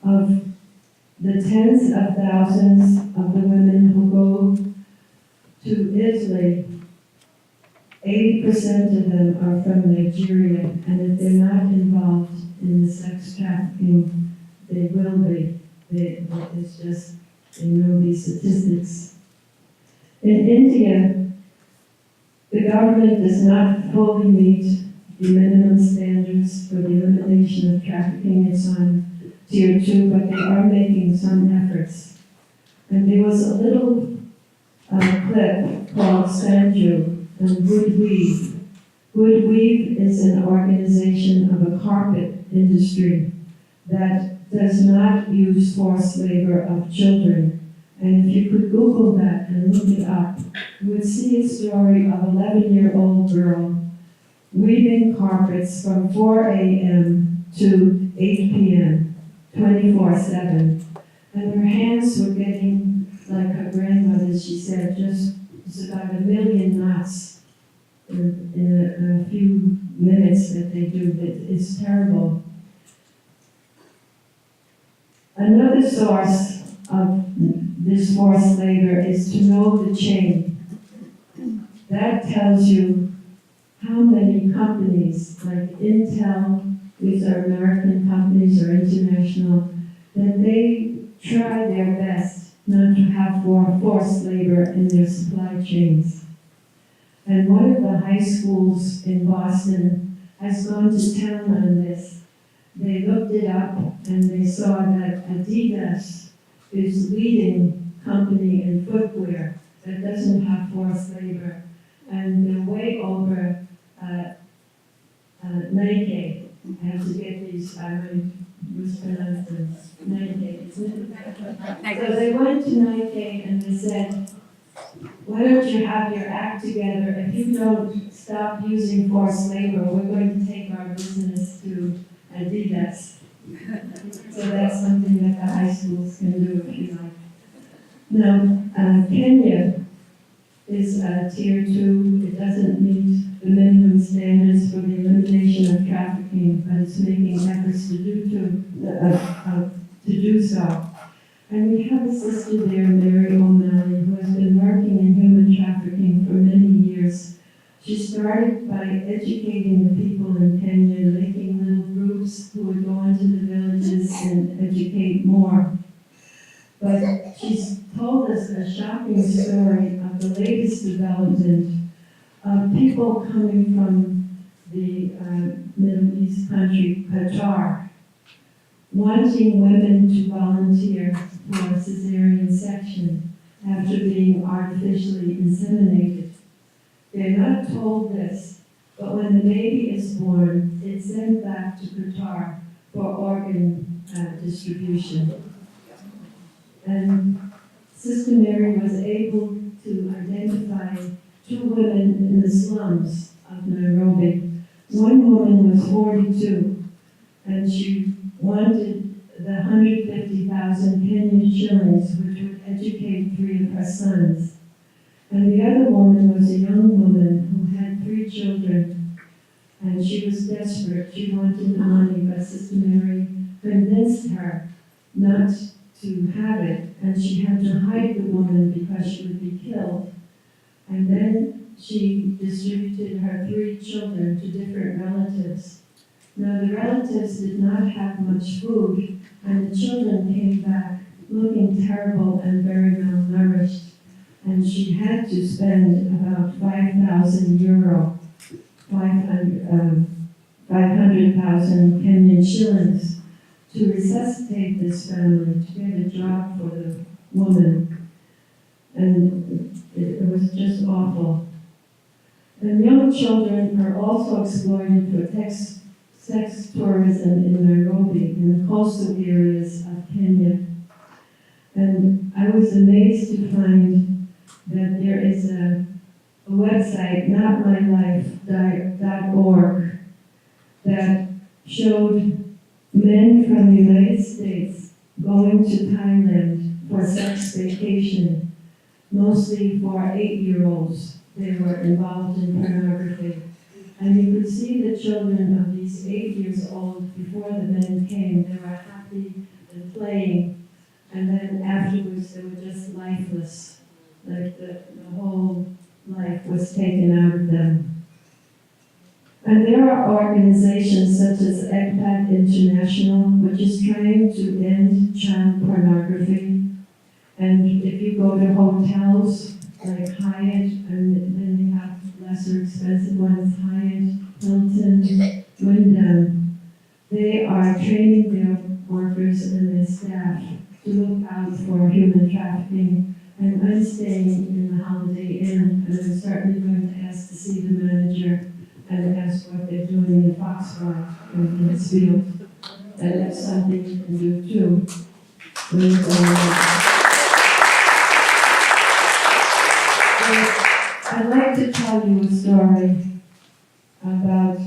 Of the tens of thousands of the women who go to Italy, 80% of them are from Nigeria, and if they're not involved in the sex trafficking, they will be. It's just, they know these statistics. In India, the government does not fully meet the minimum standards for the elimination of trafficking. It's on Tier 2, but they are making some efforts. And there was a little clip called Sanju and Wood Weave. Wood Weave is an organization of a carpet industry that does not use forced labor of children. And if you could Google that and look it up, you would see a story of an 11-year-old girl weaving carpets from 4 a.m. to 8 p.m., 24/7. And her hands were getting, like her grandmother, she said, it's about 1 million knots in a few minutes that they do. It's terrible. Another source of this forced labor is to know the chain. That tells you how many companies, like Intel, these are American companies or international, that they try their best not to have forced labor in their supply chains. And one of the high schools in Boston has gone to town on this. They looked it up and they saw that Adidas is leading company in footwear that doesn't have forced labor. And they're way over Nike. I have to get these, I might mispronounce them. Nike, isn't it? So they went to Nike and they said, why don't you have your act together? If you don't stop using forced labor, we're going to take our business to Adidas. So that's something that the high schools can do if you like. Now, Kenya is Tier 2. It doesn't meet the minimum standards for the elimination of trafficking, but it's making efforts to do so. And we have a sister there, Mary O'Malley, who has been working in human trafficking for many years. She started by educating the people in Kenya, making little groups who would go into the villages and educate more. But she's told us a shocking story of the latest development of people coming from the Middle East country, Qatar, wanting women to volunteer for a cesarean section after being artificially inseminated. They're not told this, but when the baby is born, it's sent back to Qatar for organ distribution. And Sister Mary was able to identify 2 women in the slums of Nairobi. One woman was 42, and she wanted the 150,000 Kenyan shillings, which would educate 3 of her sons. And the other woman was a young woman who had 3 children, and she was desperate. She wanted the money, but Sister Mary convinced her not to have it, and she had to hide the woman because she would be killed. And then she distributed her 3 children to different relatives. Now the relatives did not have much food, and the children came back looking terrible and very malnourished. And she had to spend about 5,000 euro, 500,000 Kenyan shillings to resuscitate this family, to get a job for the woman. And it was just awful. And young children are also exploited for sex tourism in Nairobi, in the coastal areas of Kenya. And I was amazed to find that there is a a website, notmylife.org, that showed men from the United States going to Thailand for sex vacation, mostly for 8-year-olds. They were involved in pornography. And you could see the children of these 8 years old before the men came. They were happy and playing. And then afterwards, they were just lifeless. Like the whole life was taken out of them. And there are organizations such as ECPAT International, which is trying to end child pornography. And if you go to hotels like Hyatt, and then you have lesser expensive ones, Hyatt, Hilton, Wyndham, they are training their workers and their staff to look out for human trafficking. And I'm staying in the Holiday Inn, and I'm certainly going to ask to see the manager and ask what they're doing in Foxboro and in this field. And that's something you can do too. I'd like to tell you a story about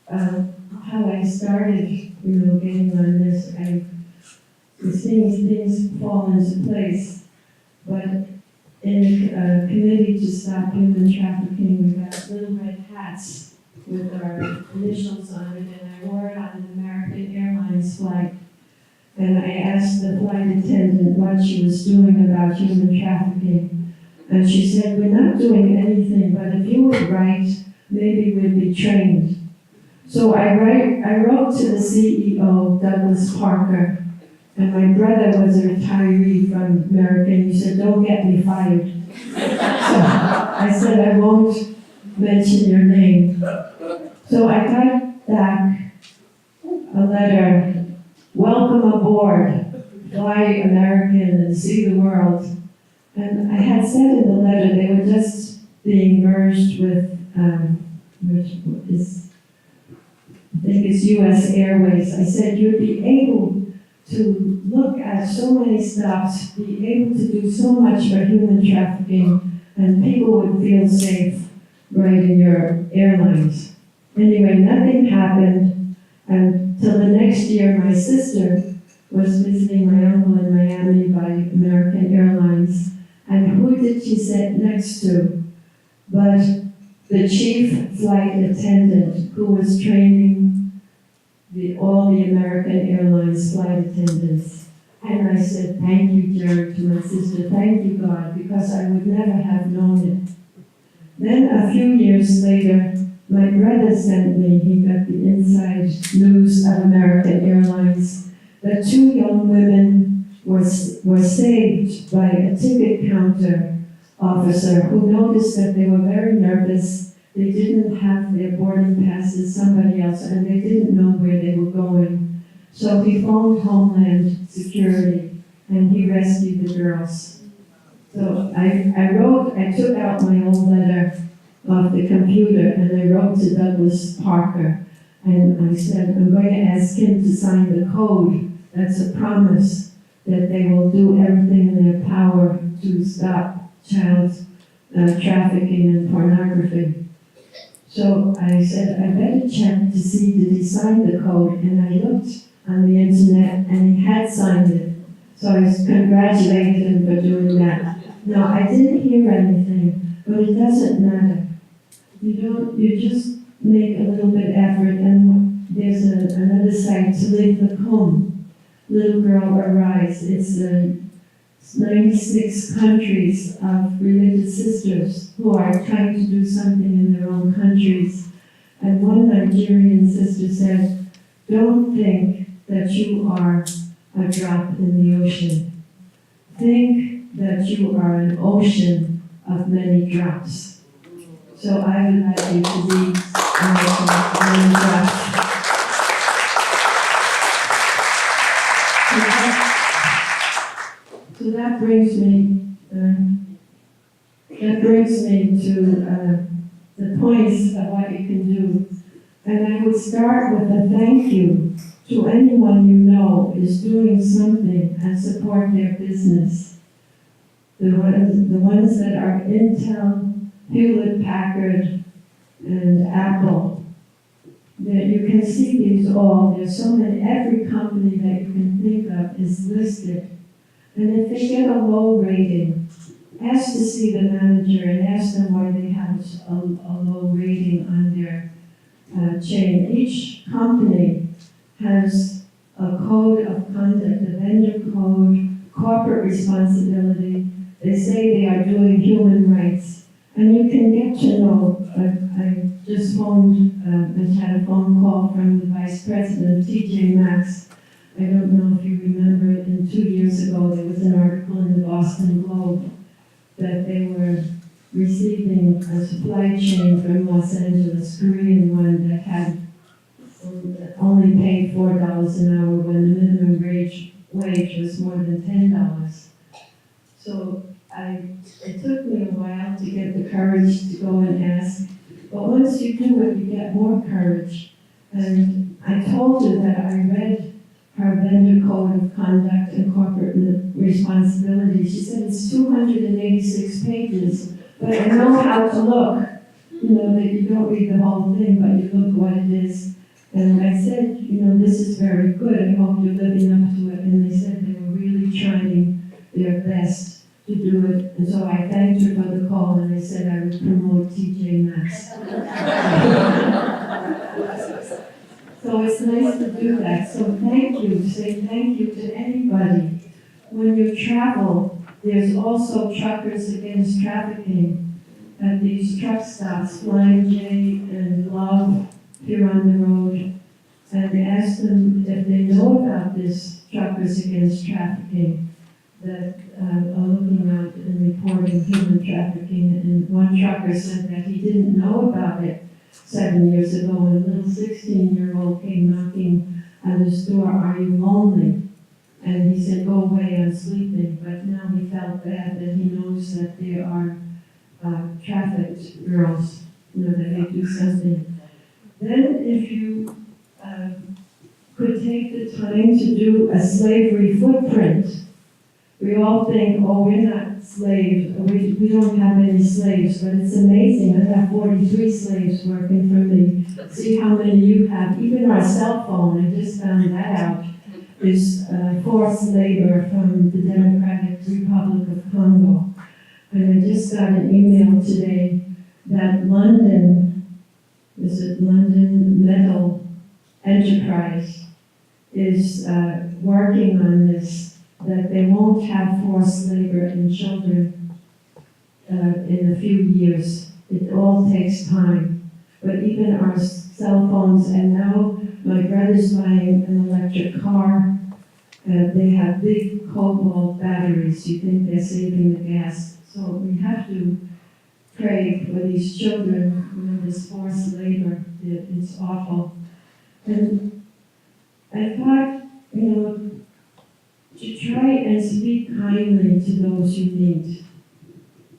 how I started, getting on this. I was seeing things fall into place, but in a committee to stop human trafficking, we got little red hats with our initials on it, and I wore it on an American Airlines flight. And I asked the flight attendant what she was doing about human trafficking. And she said, we're not doing anything, but if you would write, maybe we'd be trained. So I wrote to the CEO, Douglas Parker, and my brother was a retiree from American. He said, don't get me fired. So I said, I won't mention your name. So I got back a letter, welcome aboard, fly American and see the world. And I had said in the letter they were just being merged with, which is, I think it's US Airways. I said you'd be able to look at so many stops, be able to do so much for human trafficking, and people would feel safe right in your airlines. Anyway, nothing happened until the next year my sister was visiting my uncle in Miami by American Airlines. And who did she sit next to but the chief flight attendant who was training all the American Airlines flight attendants. And I said, thank you, Jared, to my sister, thank you, God, because I would never have known it. Then a few years later, my brother sent me, he got the inside news of American Airlines, that 2 young women were saved by a ticket counter officer who noticed that they were very nervous. They didn't have their boarding passes, somebody else, and they didn't know where they were going. So he phoned Homeland Security, and he rescued the girls. So I took out my old letter off the computer, and I wrote to Douglas Parker, and I said, I'm going to ask him to sign the code. That's a promise that they will do everything in their power to stop child trafficking and pornography. So I said, I better check to see did he sign the code, and I looked on the internet and he had signed it. So I congratulated him for doing that. No, I didn't hear anything, but it doesn't matter. You just make a little bit effort, and there's another site, Talitha-Kum, Little Girl Arise. It's 96 countries of religious sisters who are trying to do something in their own countries. And one Nigerian sister said, don't think that you are a drop in the ocean. Think that you are an ocean of many drops. So I would like you to be an ocean of many drops. So that brings me to the points of what you can do. And I would start with a thank you to anyone you know is doing something and support their business. The ones that are Intel Hewlett Packard, and Apple. That you can see these all, there's so many, every company that you can think of is listed. And if they get a low rating, ask to see the manager and ask them why they have a low rating on their chain. Each company has a code of conduct, a vendor code, corporate responsibility. They say they are doing human rights. And you can get to know, I just phoned and had a phone call from the Vice President, TJ Maxx. I don't know if you remember, 2 years ago, there was an article in the Boston Globe that they were receiving a supply chain from Los Angeles, Korean one, that had only paid $4 an hour when the minimum wage was more than $10. So it took me a while to get the courage to go and ask, but once you do it, you get more courage. And I told her that I read her vendor code of conduct and corporate responsibility. She said it's 286 pages, but I know how to look. You know, that you don't read the whole thing, but you look what it is. And I said, you know, this is very good. I hope you're living up to it. And they said they were really trying their best to do it. And so I thanked her for the call, and I said I would promote TJ Maxx. So it's nice to do that. So thank you. Say thank you to anybody. When you travel, there's also Truckers Against Trafficking at these truck stops, Flying J and Love here on the road. And ask them if they know about this Truckers Against Trafficking that are looking out and reporting human trafficking. And one trucker said that he didn't know about it 7 years ago when a little 16-year-old came knocking on his door, "Are you lonely?" And he said, "Go away, I'm sleeping." But now he felt bad that he knows that there are trafficked girls, you know, that they do something. Then if you could take the time to do a slavery footprint. We all think, oh, we're not slaves, we don't have any slaves, but it's amazing. I have 43 slaves working for me. See how many you have. Even our cell phone, I just found that out, is forced labor from the Democratic Republic of Congo. And I just got an email today that London Metal Enterprise is working on this, that they won't have forced labor in children in a few years. It all takes time. But even our cell phones, and now my brother's buying an electric car. They have big cobalt batteries. You think they're saving the gas. So we have to pray for these children, you know, this forced labor. It's awful. And I thought, you know, to try and speak kindly to those you meet.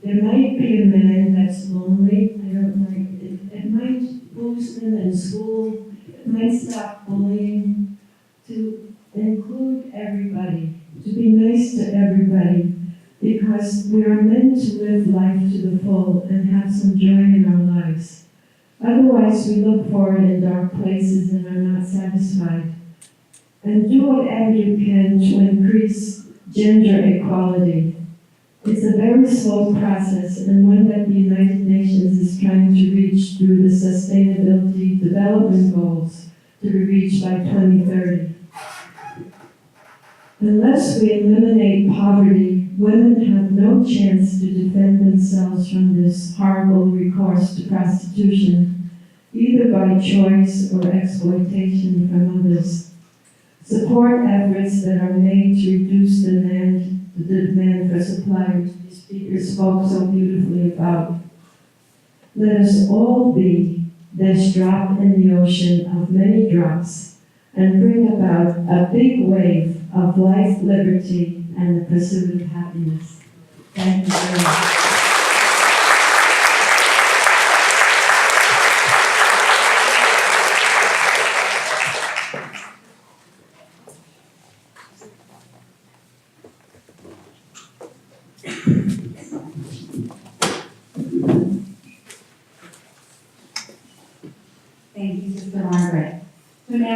There might be a man that's lonely. I don't like it. It might boost them in school. It might stop bullying. To include everybody. To be nice to everybody. Because we are meant to live life to the full and have some joy in our lives. Otherwise, we look for it in dark places and are not satisfied. And do whatever you can to increase gender equality. It's a very slow process and one that the United Nations is trying to reach through the Sustainability Development Goals to be reached by 2030. Unless we eliminate poverty, women have no chance to defend themselves from this horrible recourse to prostitution, either by choice or exploitation from others. Support efforts that are made to reduce the demand for supply, which the speaker spoke so beautifully about. Let us all be this drop in the ocean of many drops and bring about a big wave of life, liberty, and the pursuit of happiness. Thank you very much.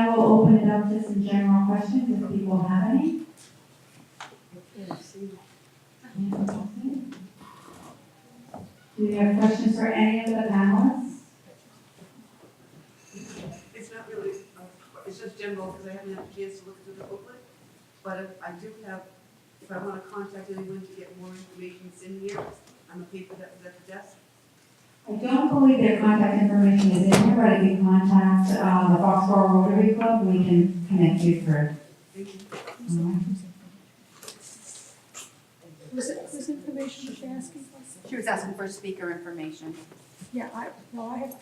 I will open it up to some general questions if people have any. Do you have questions for any of the panelists? It's not really, it's just general, because I haven't had a chance to look through the booklet. But if I do have, if I want to contact anyone to get more information, it's in here, on the paper that was at the desk. I don't believe their contact information is in here, but if you contact the Foxboro Rotary Club, we can connect you through. Thank you. Was information was she asking for? She was asking for speaker information. Yeah, I have,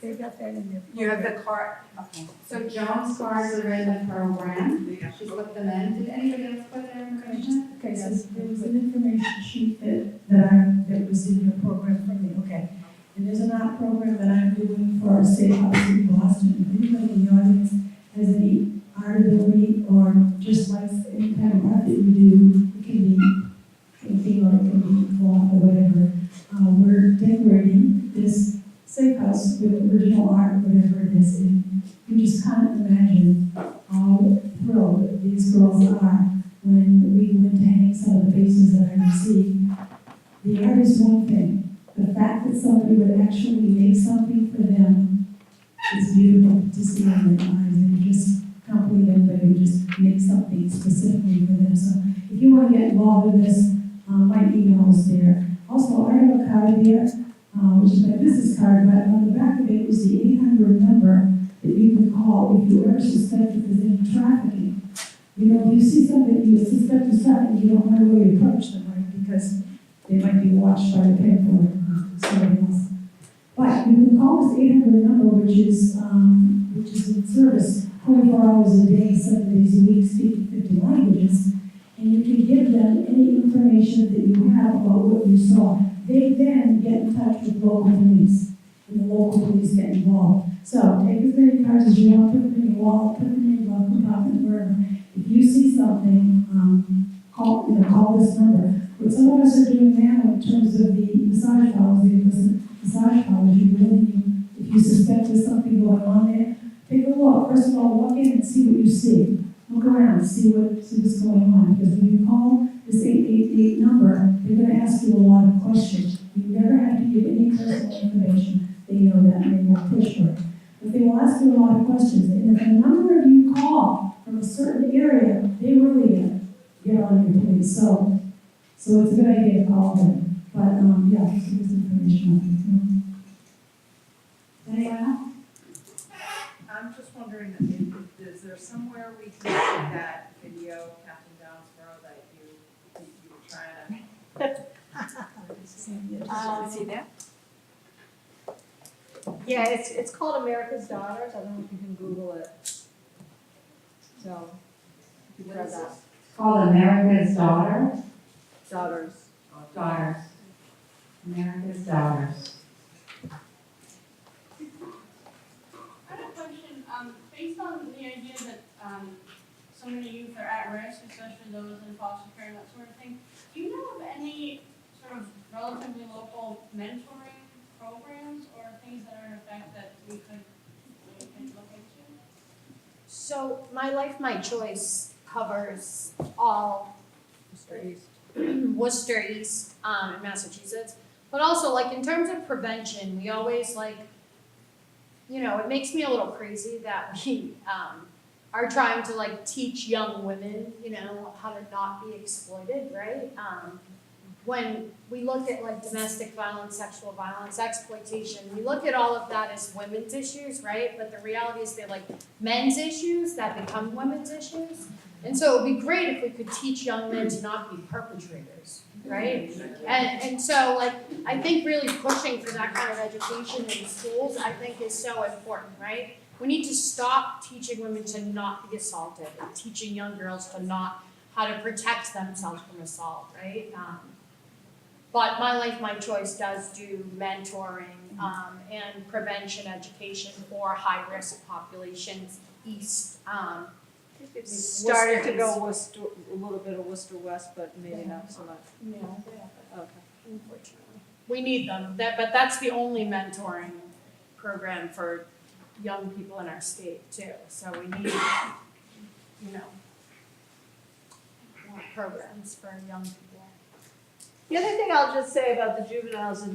they got that in there. You have the card, okay. So Joan's cards are in the program. She put them in. Did anybody else put their information? Okay, so there was an information sheet that was in your program for me, okay. And there's an art program that I'm doing for a state house in Boston. If anybody in the audience has any art ability or just likes any kind of art that you do, it can be painting or it can be cloth or whatever. We're decorating this safe house with original art, whatever it is. And you just can't imagine how thrilled these girls are when we went to hang some of the pieces that I received. The art is one thing. The fact that somebody would actually make something for them is beautiful to see in their eyes. And you just can't believe anybody would just make something specifically for them. So if you want to get involved with this, my email is there. Also, I have a card here, which is my business card, but on the back of it is the 800 number that you can call if you ever suspect that there's any trafficking. You know, if you see something that you suspect is trafficking, you don't want to really approach them, right? Because they might be watched by the pimp or somebody else. But you can call this 800 number, which is in service 24 hours a day, 7 days a week, speaking 50 languages. And you can give them any information that you have about what you saw. They then get in touch with local police, and the local police get involved. So take as many cards as you want, put them in your wallet, put them in your glove compartment, wherever. If you see something, call this number. What some of us are doing now in terms of the massage parlors, if you suspect there's something going on there, take a look. First of all, walk in and see what you see. Look around, see what's going on. Because when you call this 888 number, they're going to ask you a lot of questions. You never have to give any personal information. They know that and they will push for it. But they will ask you a lot of questions. And if a number of you call from a certain area, they really get on your police. So it's a good idea to call them. But yeah, just give us information on it. Anyone else? I'm just wondering, is there somewhere we can see that video, Captain Downsboro, that you were trying to? See that? Yeah, it's called America's Daughters. I don't know if you can Google it. So, if you grab that. It's called America's Daughter. Daughters. Daughters. America's Daughters. I have a question, based on the idea that, so many youth are at risk, especially those in foster care and that sort of thing, do you know of any sort of relatively local mentoring programs or things that are in effect that we could look into? So My Life, My Choice covers all Worcester East, in Massachusetts. But also, like, in terms of prevention, we always, like, it makes me a little crazy that we are trying to, like, teach young women, how to not be exploited, right? When we look at, like, domestic violence, sexual violence, exploitation, we look at all of that as women's issues, right? But the reality is they're, like, men's issues that become women's issues. And so it would be great if we could teach young men to not be perpetrators, right? And so, like, I think really pushing for that kind of education in schools, I think, is so important, right? We need to stop teaching women to not be assaulted and teaching young girls to not how to protect themselves from assault, right? But My Life, My Choice does do mentoring and prevention education for high-risk populations east. It started to go Worcester, a little bit of Worcester West, but maybe not so much. Yeah. Okay. Unfortunately. We need them, but that's the only mentoring program for young people in our state too, so we need, more programs for young people. The other thing I'll just say about the juveniles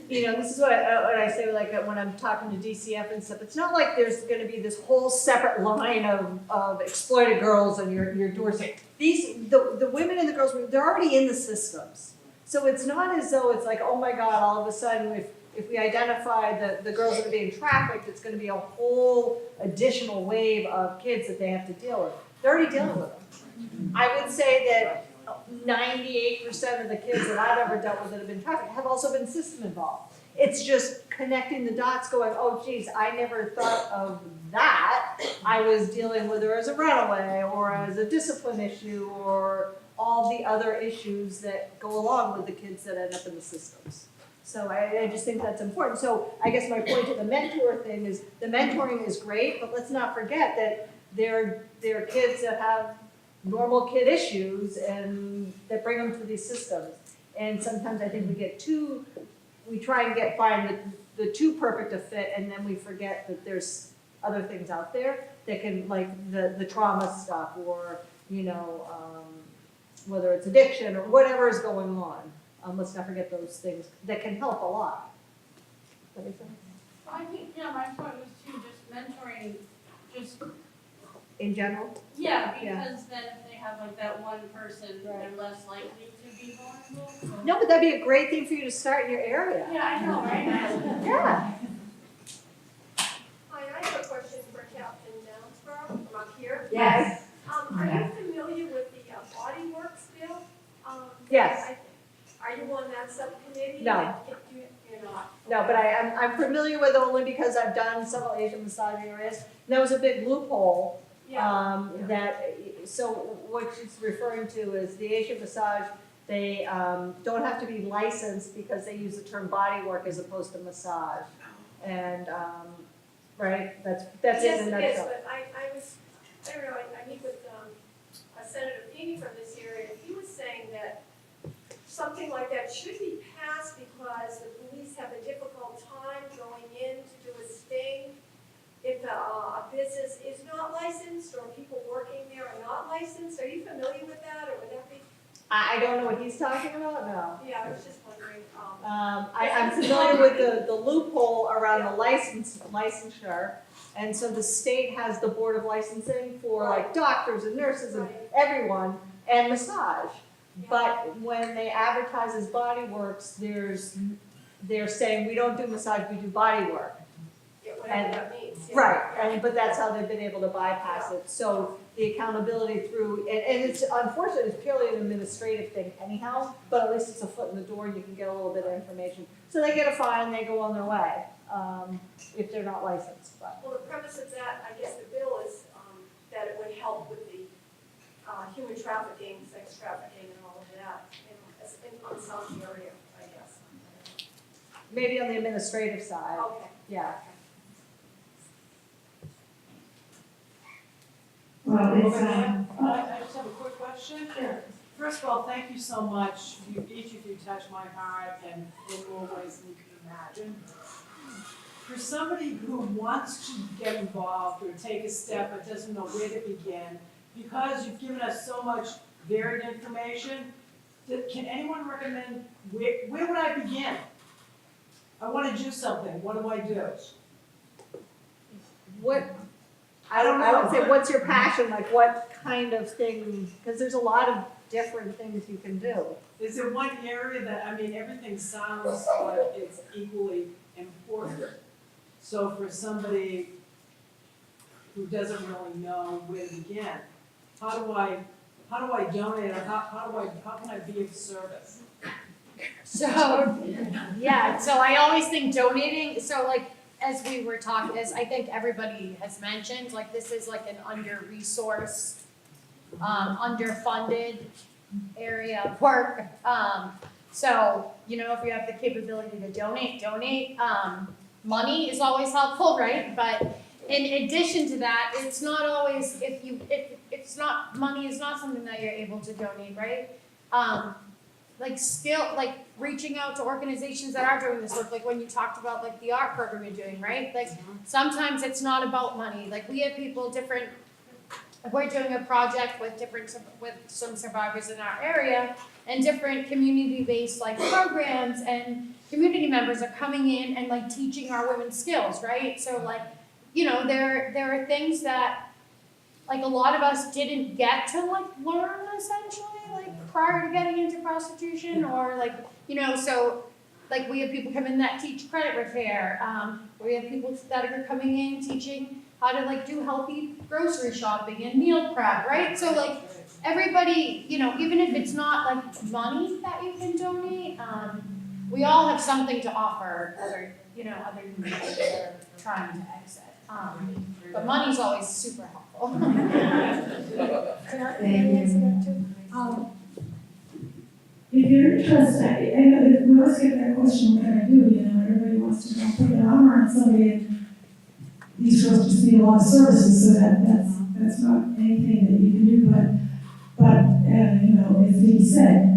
this is what I say, like, when I'm talking to DCF and stuff, it's not like there's gonna be this whole separate line of exploited girls on your doorstep. The women and the girls, they're already in the systems. So it's not as though it's like, oh my God, all of a sudden, if we identify the girls that are being trafficked, it's gonna be a whole additional wave of kids that they have to deal with. They're already dealing with them. I would say that 98% of the kids that I've ever dealt with that have been trafficked have also been system involved. It's just connecting the dots going, oh geez, I never thought of that. I was dealing with her as a runaway or as a discipline issue or all the other issues that go along with the kids that end up in the systems. So I just think that's important. So I guess my point to the mentor thing is the mentoring is great, but let's not forget that there are kids that have normal kid issues and that bring them to these systems. And sometimes I think we try and find the too perfect a fit, and then we forget that there's other things out there that can, like the trauma stuff, or whether it's addiction or whatever is going on. Let's not forget those things that can help a lot. Does that make sense? I think, my point was too, just mentoring, just, In general? yeah, because then if they have like that one person, they're less likely to be vulnerable. So. No, but that'd be a great thing for you to start in your area. Yeah, I know, right? Yeah. Hi, I have a question for Captain Downsborough from up here. Yes. Are you familiar with the Body Works bill? Yes. Are you on that subcommittee? No. You're not? No, but I'm familiar with it only because I've done several Asian massage areas. And there was a big loophole. So what she's referring to is the Asian massage, they don't have to be licensed because they use the term body work as opposed to massage. And, right, that's it in a nutshell. Yes, but I don't know, I meet with Senator Feeney from this area, and he was saying that something like that should be passed because the police have a difficult time going in to do a sting if a business is not licensed or people working there are not licensed. Are you familiar with that, or would that be? I don't know what he's talking about, no. Yeah, I was just wondering. I'm familiar with the loophole around the licensure. And so the state has the board of licensing for like doctors and nurses and everyone, and massage. But when they advertise as Body Works, they're saying, we don't do massage, we do body work. Yeah, whatever that means. Yeah. Right, but that's how they've been able to bypass it. So the accountability through, and it's unfortunate, it's purely an administrative thing anyhow, but at least it's a foot in the door and you can get a little bit of information. So they get a fine, they go on their way, if they're not licensed. But. Well, the premise of that, I guess the bill is that it would help with the human trafficking, sex trafficking, and all of that on some area, I guess. Maybe on the administrative side. Okay. Yeah. Well, it's, I just have a quick question. Sure. First of all, thank you so much. Each of you touched my heart and in more ways than you can imagine. For somebody who wants to get involved or take a step but doesn't know where to begin, because you've given us so much varied information, can anyone recommend where would I begin? I want to do something. What do I do? I would say, what's your passion? Like, what kind of thing? Because there's a lot of different things you can do. Is there one area that, everything sounds like it's equally important. So for somebody who doesn't really know where to begin, how do I donate, or how can I be of service? So I always think donating, so like, as we were talking, as I think everybody has mentioned, like this is like an under-resourced, underfunded area of work. So, if you have the capability to donate. Money is always helpful, right? But in addition to that, it's not always, money is not something that you're able to donate, right? like skill, like reaching out to organizations that are doing this work, like when you talked about like the art program you're doing, right? Like sometimes it's not about money. Like we have people different, we're doing a project with with some survivors in our area, and different community-based like programs and community members are coming in and like teaching our women skills, right? So like, you know, there are things that like a lot of us didn't get to like learn essentially, like prior to getting into prostitution, or like, you know, so like we have people come in that teach credit repair. We have people that are coming in teaching how to like do healthy grocery shopping and meal prep, right? So like everybody, you know, even if it's not like money that you can donate, we all have something to offer other, you know, other people that are trying to exit. But money's always super helpful. Can I answer that too? If you're interested, I know that we always get that question, what can I do, you know, everybody wants to know, put their arm around somebody, and these girls just need a lot of services, so that's not anything that you can do, but you know, as Vicky said,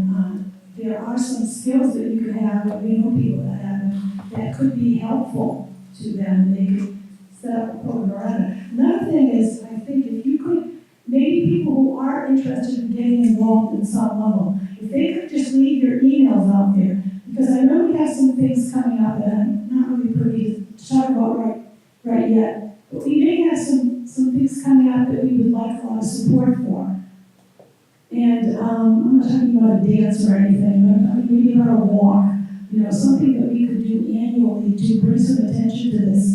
there are some skills that you could have, that we know people that have them, that could be helpful to them. They could set up a program around it. Another thing is, I think if you could, maybe people who are interested in getting involved in some level, if they could just leave their emails out there, because I know we have some things coming up that I'm not really privy to talk about right yet, but we may have some things coming up that we would like a lot of support for. And I'm not talking about a dance or anything, but maybe about a walk, you know, something that we could do annually to bring some attention to this.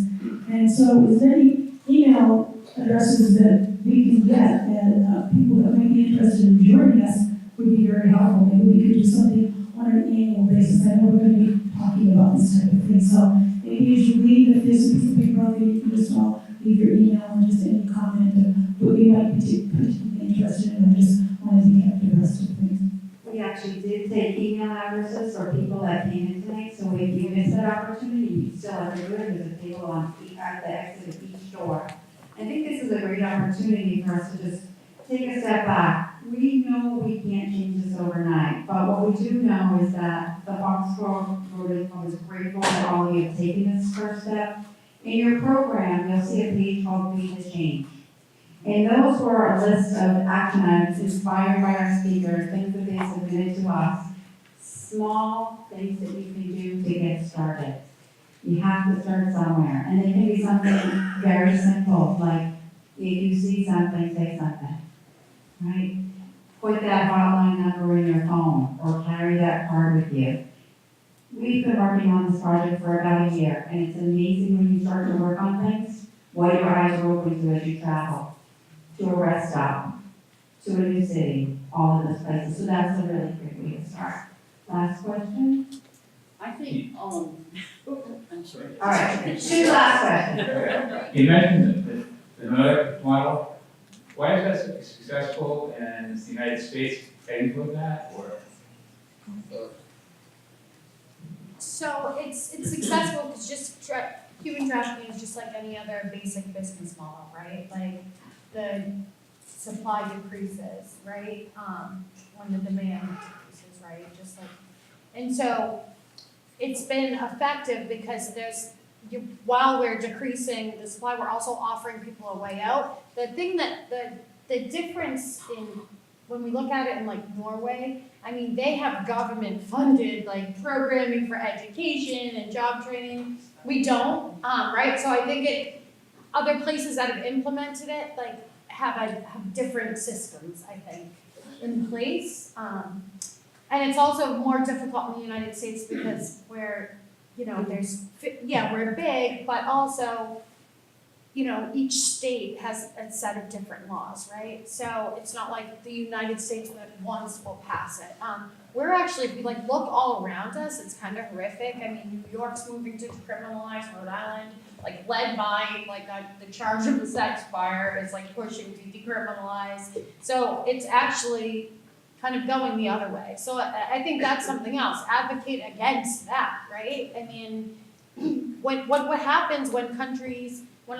And so is there any email addresses that we can get, and people that might be interested in joining us would be very helpful. Maybe we could do something on an annual basis. I know we're going to be talking about this type of thing. So maybe as you leave, if there's a piece of paper out there, you can just all leave your email and just any comment that we might be particularly interested in. I just wanted to get the rest of things. We actually did take email addresses for people that came in tonight, so if you missed that opportunity, you still have to do it. There's a table on at the exit of each door. I think this is a great opportunity for us to just take a step back. We know we can't change this overnight, but what we do know is that the Foxboro Rotary Club is grateful that all of you have taken this first step. In your program, you'll see a page called Be the Change. And those were a list of action items inspired by our speakers, things that they submitted to us, small things that you can do to get started. You have to start somewhere, and it can be something very simple, like if you see something, say something, right? Put that hotline number in your phone, or carry that card with you. We've been working on this project for about a year, and it's amazing when you start to work on things, what your eyes are open to as you travel. To a rest stop, to a new city, all of those places. So that's a really great way to start. Last question? I think, I'm sorry. All right, two last questions. You mentioned the Nordic model. Why is that successful, and is the United States heading toward that, or? So it's successful because just human trafficking is just like any other basic business model, right? Like the supply decreases, right? When the demand decreases, right? Just like, and so it's been effective because while we're decreasing the supply, we're also offering people a way out. The thing that the difference in when we look at it in like Norway, I mean, they have government funded like programming for education and job training. We don't, right? So I think other places that have implemented it like have different systems, I think, in place. And it's also more difficult in the United States because we're big, but also, you know, each state has a set of different laws, right? So it's not like the United States that once will pass it. We're actually, if we like look all around us, it's kind of horrific. I mean, New York's moving to decriminalize, Rhode Island, like led by like the charge of the sex fire is like pushing to decriminalize. So it's actually kind of going the other way. So I think that's something else. Advocate against that, right? I mean, what happens when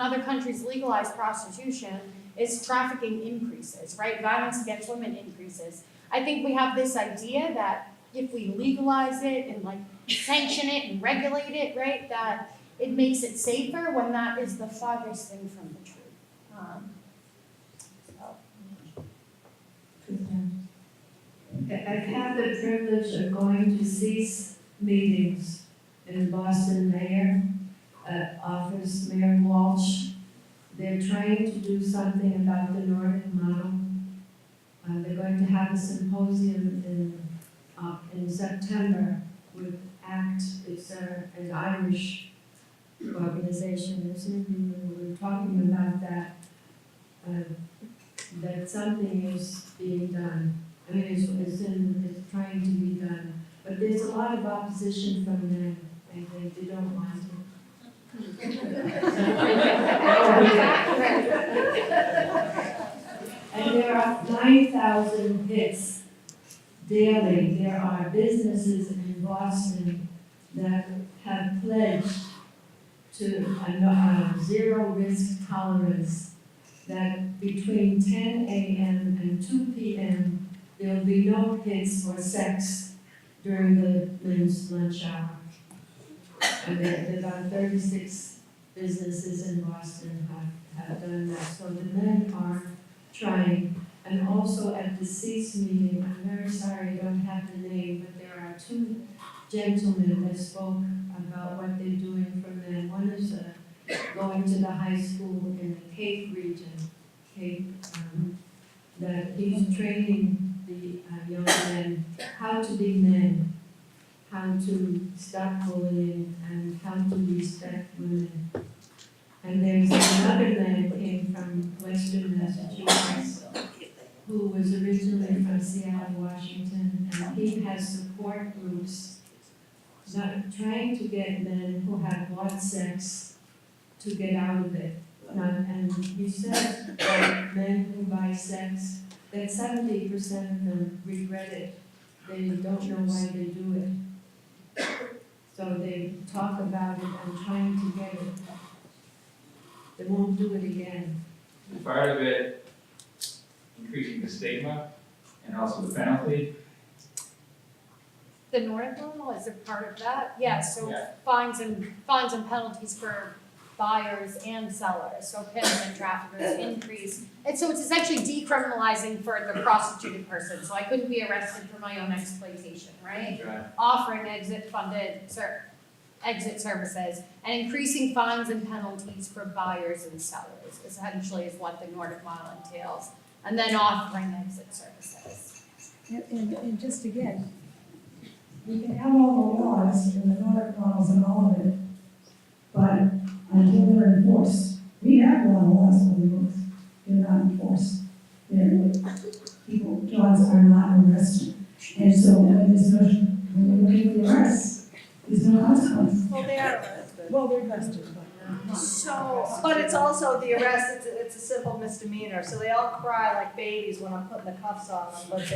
other countries legalize prostitution is trafficking increases, right? Violence against women increases. I think we have this idea that if we legalize it and like sanction it and regulate it, right, that it makes it safer when that is the farthest thing from the truth. I've had the privilege of going to CEAS meetings in Boston Mayor office, Mayor Walsh. They're trying to do something about the Nordic model. They're going to have a symposium in September with ACT. It's an Irish organization, isn't it? We were talking about that, that something is being done. I mean, it's trying to be done. But there's a lot of opposition from them. They don't want it. And there are 9,000 hits daily. There are businesses in Boston that have pledged to a zero risk tolerance, that between 10 a.m. and 2 p.m. there will be no hits or sex during the men's lunch hour. And there are about 36 businesses in Boston have done that. So the men are trying. And also at the CEAS meeting, I'm very sorry I don't have the name, but there are two gentlemen that spoke about what they're doing for men. One is going to the high school in the Cape region, that he's training the young men how to be men, how to stop bullying, and how to respect women. And there's another man who came from Western Massachusetts, who was originally from Seattle, Washington, and he has support groups not trying to get men who have bought sex to get out of it. And he says that men who buy sex, that 70% of them regret it. They don't know why they do it. So they talk about it and trying to get it. They won't do it again. Part of it, increasing the stigma and also the penalty. The Nordic model is a part of that, yeah, so fines and penalties for buyers and sellers, so pimps and traffickers increase. And so it's essentially decriminalizing for the prostituted person, so I couldn't be arrested for my own exploitation, right? Offering exit services, and increasing fines and penalties for buyers and sellers, essentially is what the Nordic model entails. And then offering exit services. And just again, we can have all the laws and the Nordic models and all of it, but until they're enforced, we have a lot of laws on the books, they're not enforced. People, dogs are not arrested. And so when there's no, when we're looking for arrests, there's no consequence. Well, they are arrested. Well, they're arrested, So, but it's also the arrest, it's a simple misdemeanor, so they all cry like babies when I'm putting the cuffs on them, but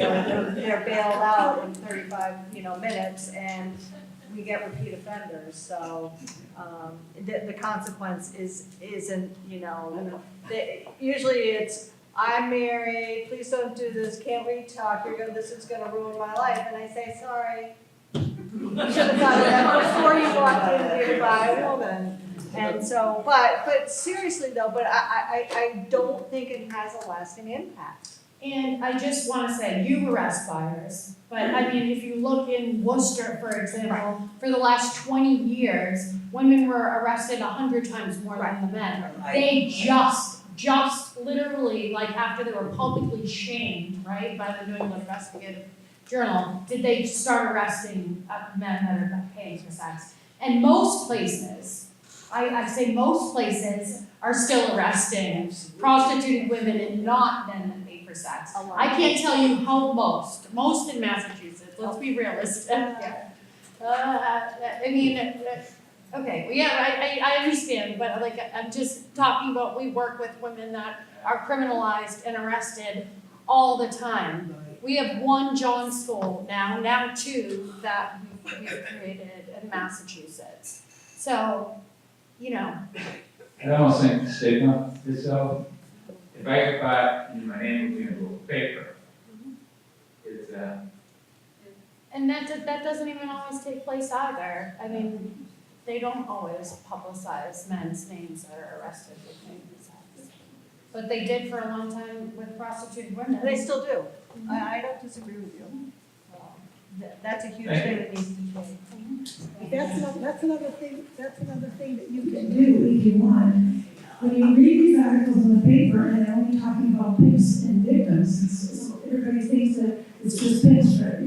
they're bailed out in 35, minutes, and we get repeat offenders, so, the consequence isn't, usually it's, I'm married, please don't do this, can't we talk, this is gonna ruin my life, and I say, sorry. You should have thought of that before you walked in here to buy a woman. And so, but seriously though, but I don't think it has a lasting impact. And I just want to say, you arrest buyers, but I mean, if you look in Worcester, for example, for the last 20 years, women were arrested 100 times more than the men. They just literally, like after they were publicly shamed, right, by the New England Investigative Journal, did they start arresting men that are paying for sex. And most places, I say most places, are still arresting prostituted women and not men that pay for sex. I can't tell you how most in Massachusetts, let's be realistic. Okay, well, yeah, I understand, but like, I'm just talking about, we work with women that are criminalized and arrested all the time. We have one John School now two that we've created in Massachusetts. So, I almost think the stigma itself, if I get caught and my name will be in a little paper, it's and that that doesn't even always take place either. I mean, they don't always publicize men's names that are arrested for committing sex. But they did for a long time with prostituted women. They still do. I don't disagree with you. That's a huge thing that needs to change. That's another thing that you can do if you want. When you read these articles in the paper and they're only talking about pimps and victims, everybody thinks that it's just pimps for,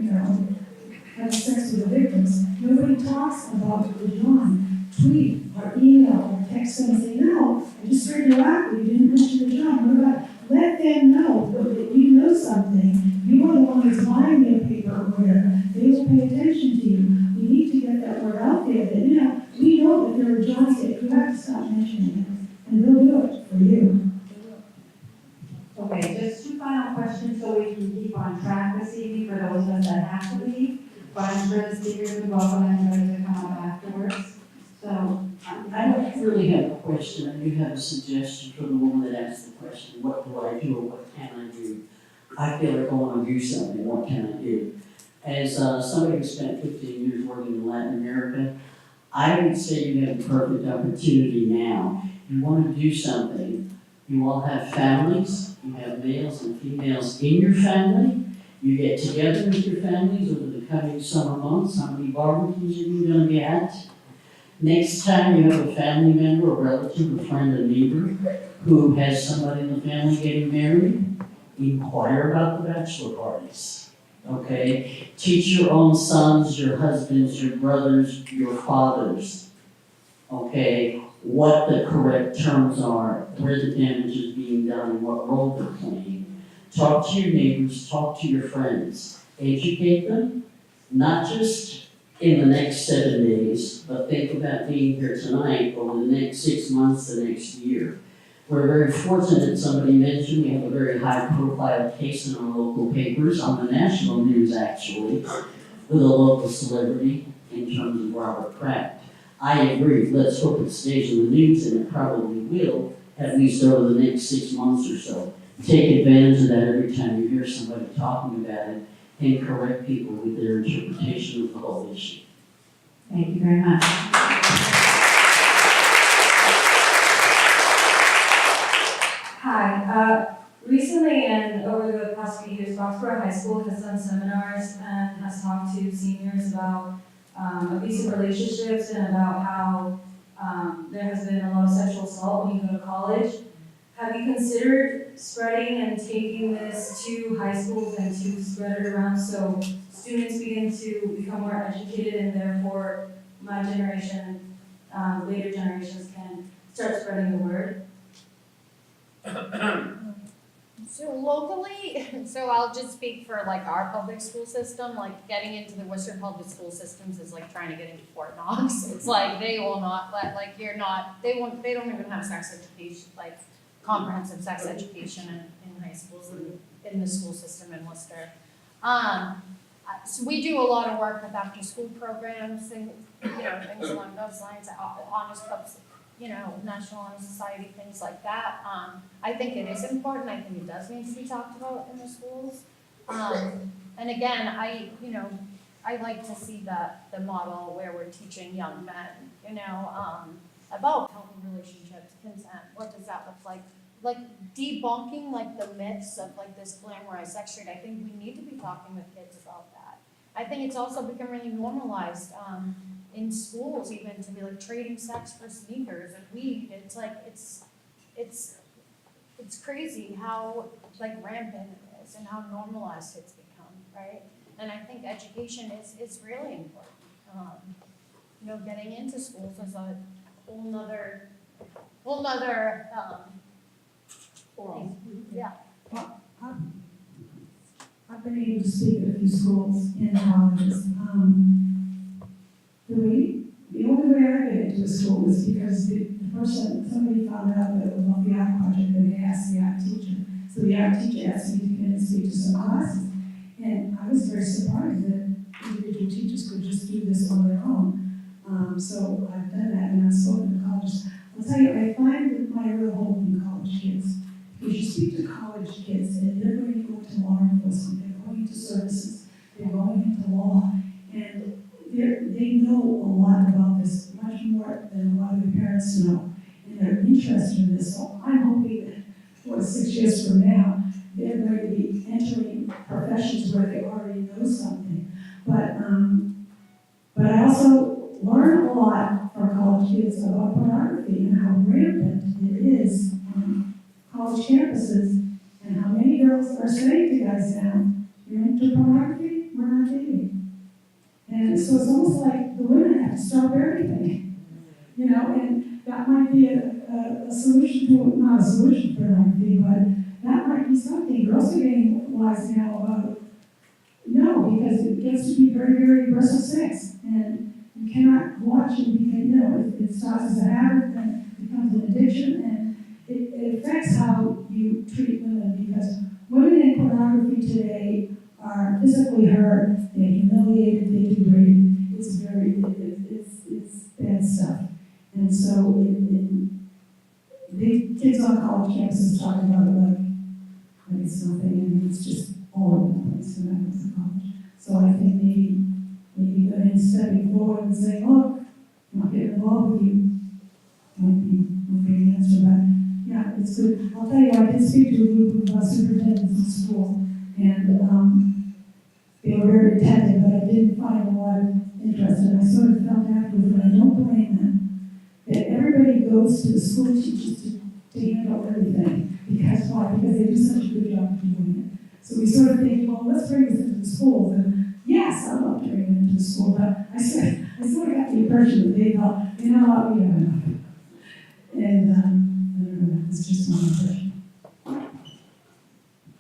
having sex with the victims. Nobody talks about the John. Tweet or email or text them and say, no, I just heard your article, you didn't mention the John. What about, let them know that you know something. You are the one that's buying their paper or whatever. They will pay attention to you. We need to get that word out there that, we know that there are Johns that you have to stop mentioning it. And they'll do it for you. Okay, just two final questions so we can keep on track this evening for those of us that have to leave. But I'm sure the speakers would welcome anybody to come up afterwards. So, I don't really have a question, I do have a suggestion for the woman that asked the question, what do I do or what can I do? I feel like I want to do something, what can I do? As somebody who spent 15 years working in Latin America, I would say you have a perfect opportunity now. You want to do something, you all have families, you have males and females in your family, you get together with your families over the coming summer months, how many barbecues are you going to be at? Next time you have a family member, a relative, a friend, a neighbor who has somebody in the family getting married, inquire about the bachelor parties, okay? Teach your own sons, your husbands, your brothers, your fathers, okay, what the correct terms are, where the damage is being done, and what role they're playing. Talk to your neighbors, talk to your friends, educate them, not just in the next 7 days, but think about being here tonight over the next 6 months, the next year. We're very fortunate, somebody mentioned, we have a very high profile case in our local papers, on the national news actually, with a local celebrity in terms of Robert Kraft. I agree, let's hope it stays in the news, and it probably will, at least over the next 6 months or so. Take advantage of that every time you hear somebody talking about it, and correct people with their interpretation of the whole issue. thank you very much. Hi. Recently and over the past few years, Foxboro High School has done seminars and has talked to seniors about abusive relationships and about how there has been a lot of sexual assault when you go to college. Have you considered spreading and taking this to high schools and to spread it around so students begin to become more educated and therefore my generation, later generations can start spreading the word? So locally, so I'll just speak for like our public school system, like getting into the Worcester public school systems is like trying to get into Fort Knox. It's like they will not let, like you're not, they don't even have sex education, like comprehensive sex education in high schools and in the school system in Worcester. So we do a lot of work with after school programs and, things along those lines, honors clubs, National Honor Society, things like that. I think it is important. I think it does need to be talked about in the schools. And again, I like to see the model where we're teaching young men, about healthy relationships, consent. What does that look like? Like debunking like the myths of like this glamorized sex trade. I think we need to be talking with kids about that. I think it's also become really normalized. In schools even to be like trading sex for sneakers and weed. It's like it's crazy how like rampant it is and how normalized it's become, right? And I think education is really important. Getting into schools is a whole nother thing. Yeah. I've been able to speak at a few schools and colleges. The only way I get into a school is because somebody found out that it was on the art project and they asked the art teacher. So the art teacher asked me to come in and speak to some classes. And I was very surprised that individual teachers could just do this on their own. So I've done that and I've spoken to colleges. I'll tell you, I find my real home in college kids. Because you speak to college kids and they're going to go into law enforcement, they're going into services, they're going into law. And parents know, and they're interested in this. So I'm hoping that, 6 years from now, they're going to be entering professions where they already know something. But I also learn a lot from college kids about pornography and how rampant it is on college campuses, and how many girls are saying to guys now, "You're into pornography? We're not dating." And so it's almost like the women have to stop everything, and that might be a solution to, not a solution to pornography, but that might be something. Girls are getting wise now about, no, because it gets to be very, very aggressive sex, and you cannot watch and it starts as a habit, then it becomes an addiction, and it affects how you treat women, because women in pornography today are physically hurt, they're humiliated, they're degraded. It's bad stuff. And so the kids on college campuses talk about it like it's nothing, and it's just all over the place when I was in college. So I think maybe going stepping forward and saying, "Look, I'm not getting involved with you," might be the answer. But yeah, it's good. I'll tell you, I did speak to a group of superintendents in school, and they were very attentive, but I didn't find a lot of interest. And I sort of felt afterwards, and I don't blame them, that everybody goes to the school teachers to handle everything. Because why? Because they do such a good job of doing it. So we sort of think, well, let's bring this into the schools. And yes, I love to bring it into the school, but I sort of got the impression that they thought, we have enough. And I don't know, it's just my impression.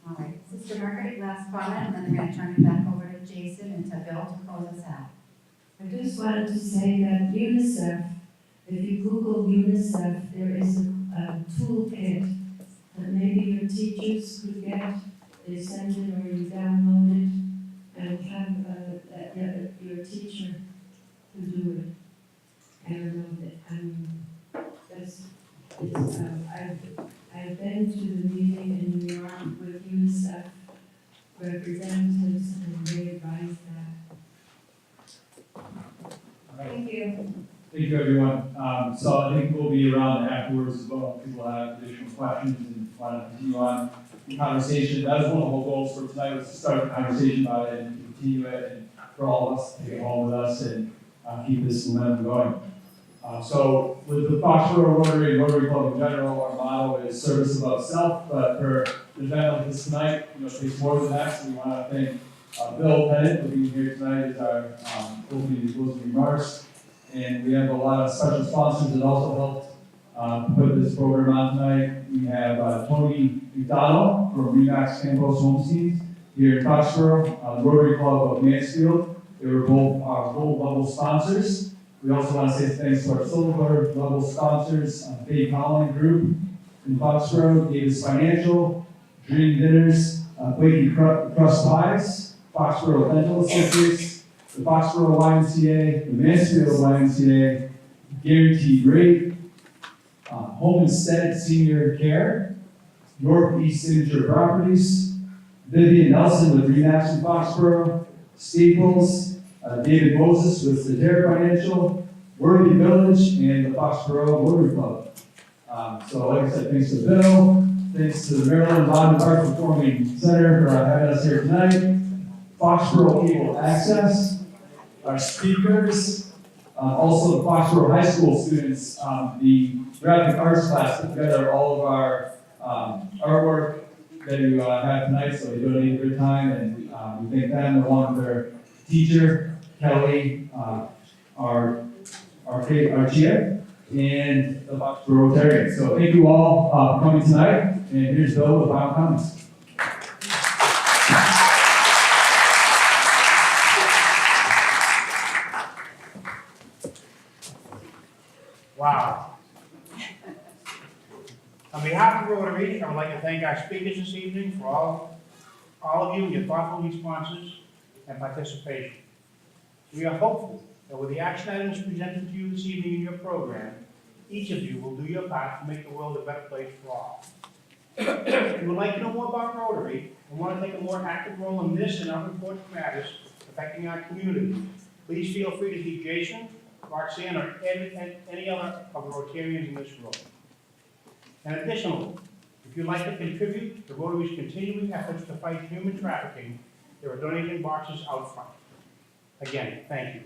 All right, Sister Margaret, last comment, and then we're going to turn it back over to Jason and to Bill to close us out. I just wanted to say that UNICEF, if you Google UNICEF, there is a toolkit that maybe your teachers could get. They send it or you download it and have your teacher to do it. I've been to the meeting in New York with UNICEF representatives, and they advised that. Thank you. Thank you, everyone. So I think we'll be around afterwards as well. People have additional questions and want to continue on the conversation. That was one of the whole goals for tonight, was to start a conversation about it and continue it, and for all of us to take it home with us and keep this momentum going. So with the Foxboro Rotary and Rotary Club in general, our motto is service above self, but for an event like this tonight, it takes more than that. So we want to thank Bill Pennant for being here tonight as our opening remarks. And we have a lot of special sponsors that also helped put this program on tonight. We have Tony McDonald from Remax Campos Homesteads here in Foxboro, Rotary Club of Mansfield. They were both our gold level sponsors. We also want to say thanks to our silver level sponsors, Faye Collin Group in Foxboro, Davis Financial, Dream Dinners, Quakey Crust Pies, Foxboro Dental Associates, the Foxboro YMCA, the Mansfield YMCA, Guaranteed Rate, Homestead Senior Care, Northeast Signature Properties, Vivian Nelson with Remax in Foxboro, Staples, David Moses with Cedar Financial, Worthy Village, and the Foxboro Rotary Club. So like I said, thanks to Bill, thanks to the Maryland Bond Art Performing Center for having us here tonight, Foxboro Cable Access, our speakers, also the Foxboro High School students, the graphic arts class put together all of our artwork that you have tonight, so they donated their time, and we thank them along with their teacher, Kelly, our chair, and the Foxboro Rotarians. So thank you all for coming tonight, and here's Bill with final comments. Wow. On behalf of Rotary, I would like to thank our speakers this evening for all of you and your thoughtful responses and participation. We are hopeful that with the action items presented to you this evening in your program, each of you will do your part to make the world a better place for all. If you would like to know more about Rotary and want to take a more active role in this and other important matters affecting our community, please feel free to see Jason Roxanne, or any other of the Rotarians in this room. And additionally, if you'd like to contribute to Rotary's continuing efforts to fight human trafficking, there are donation boxes out front. Again, thank you.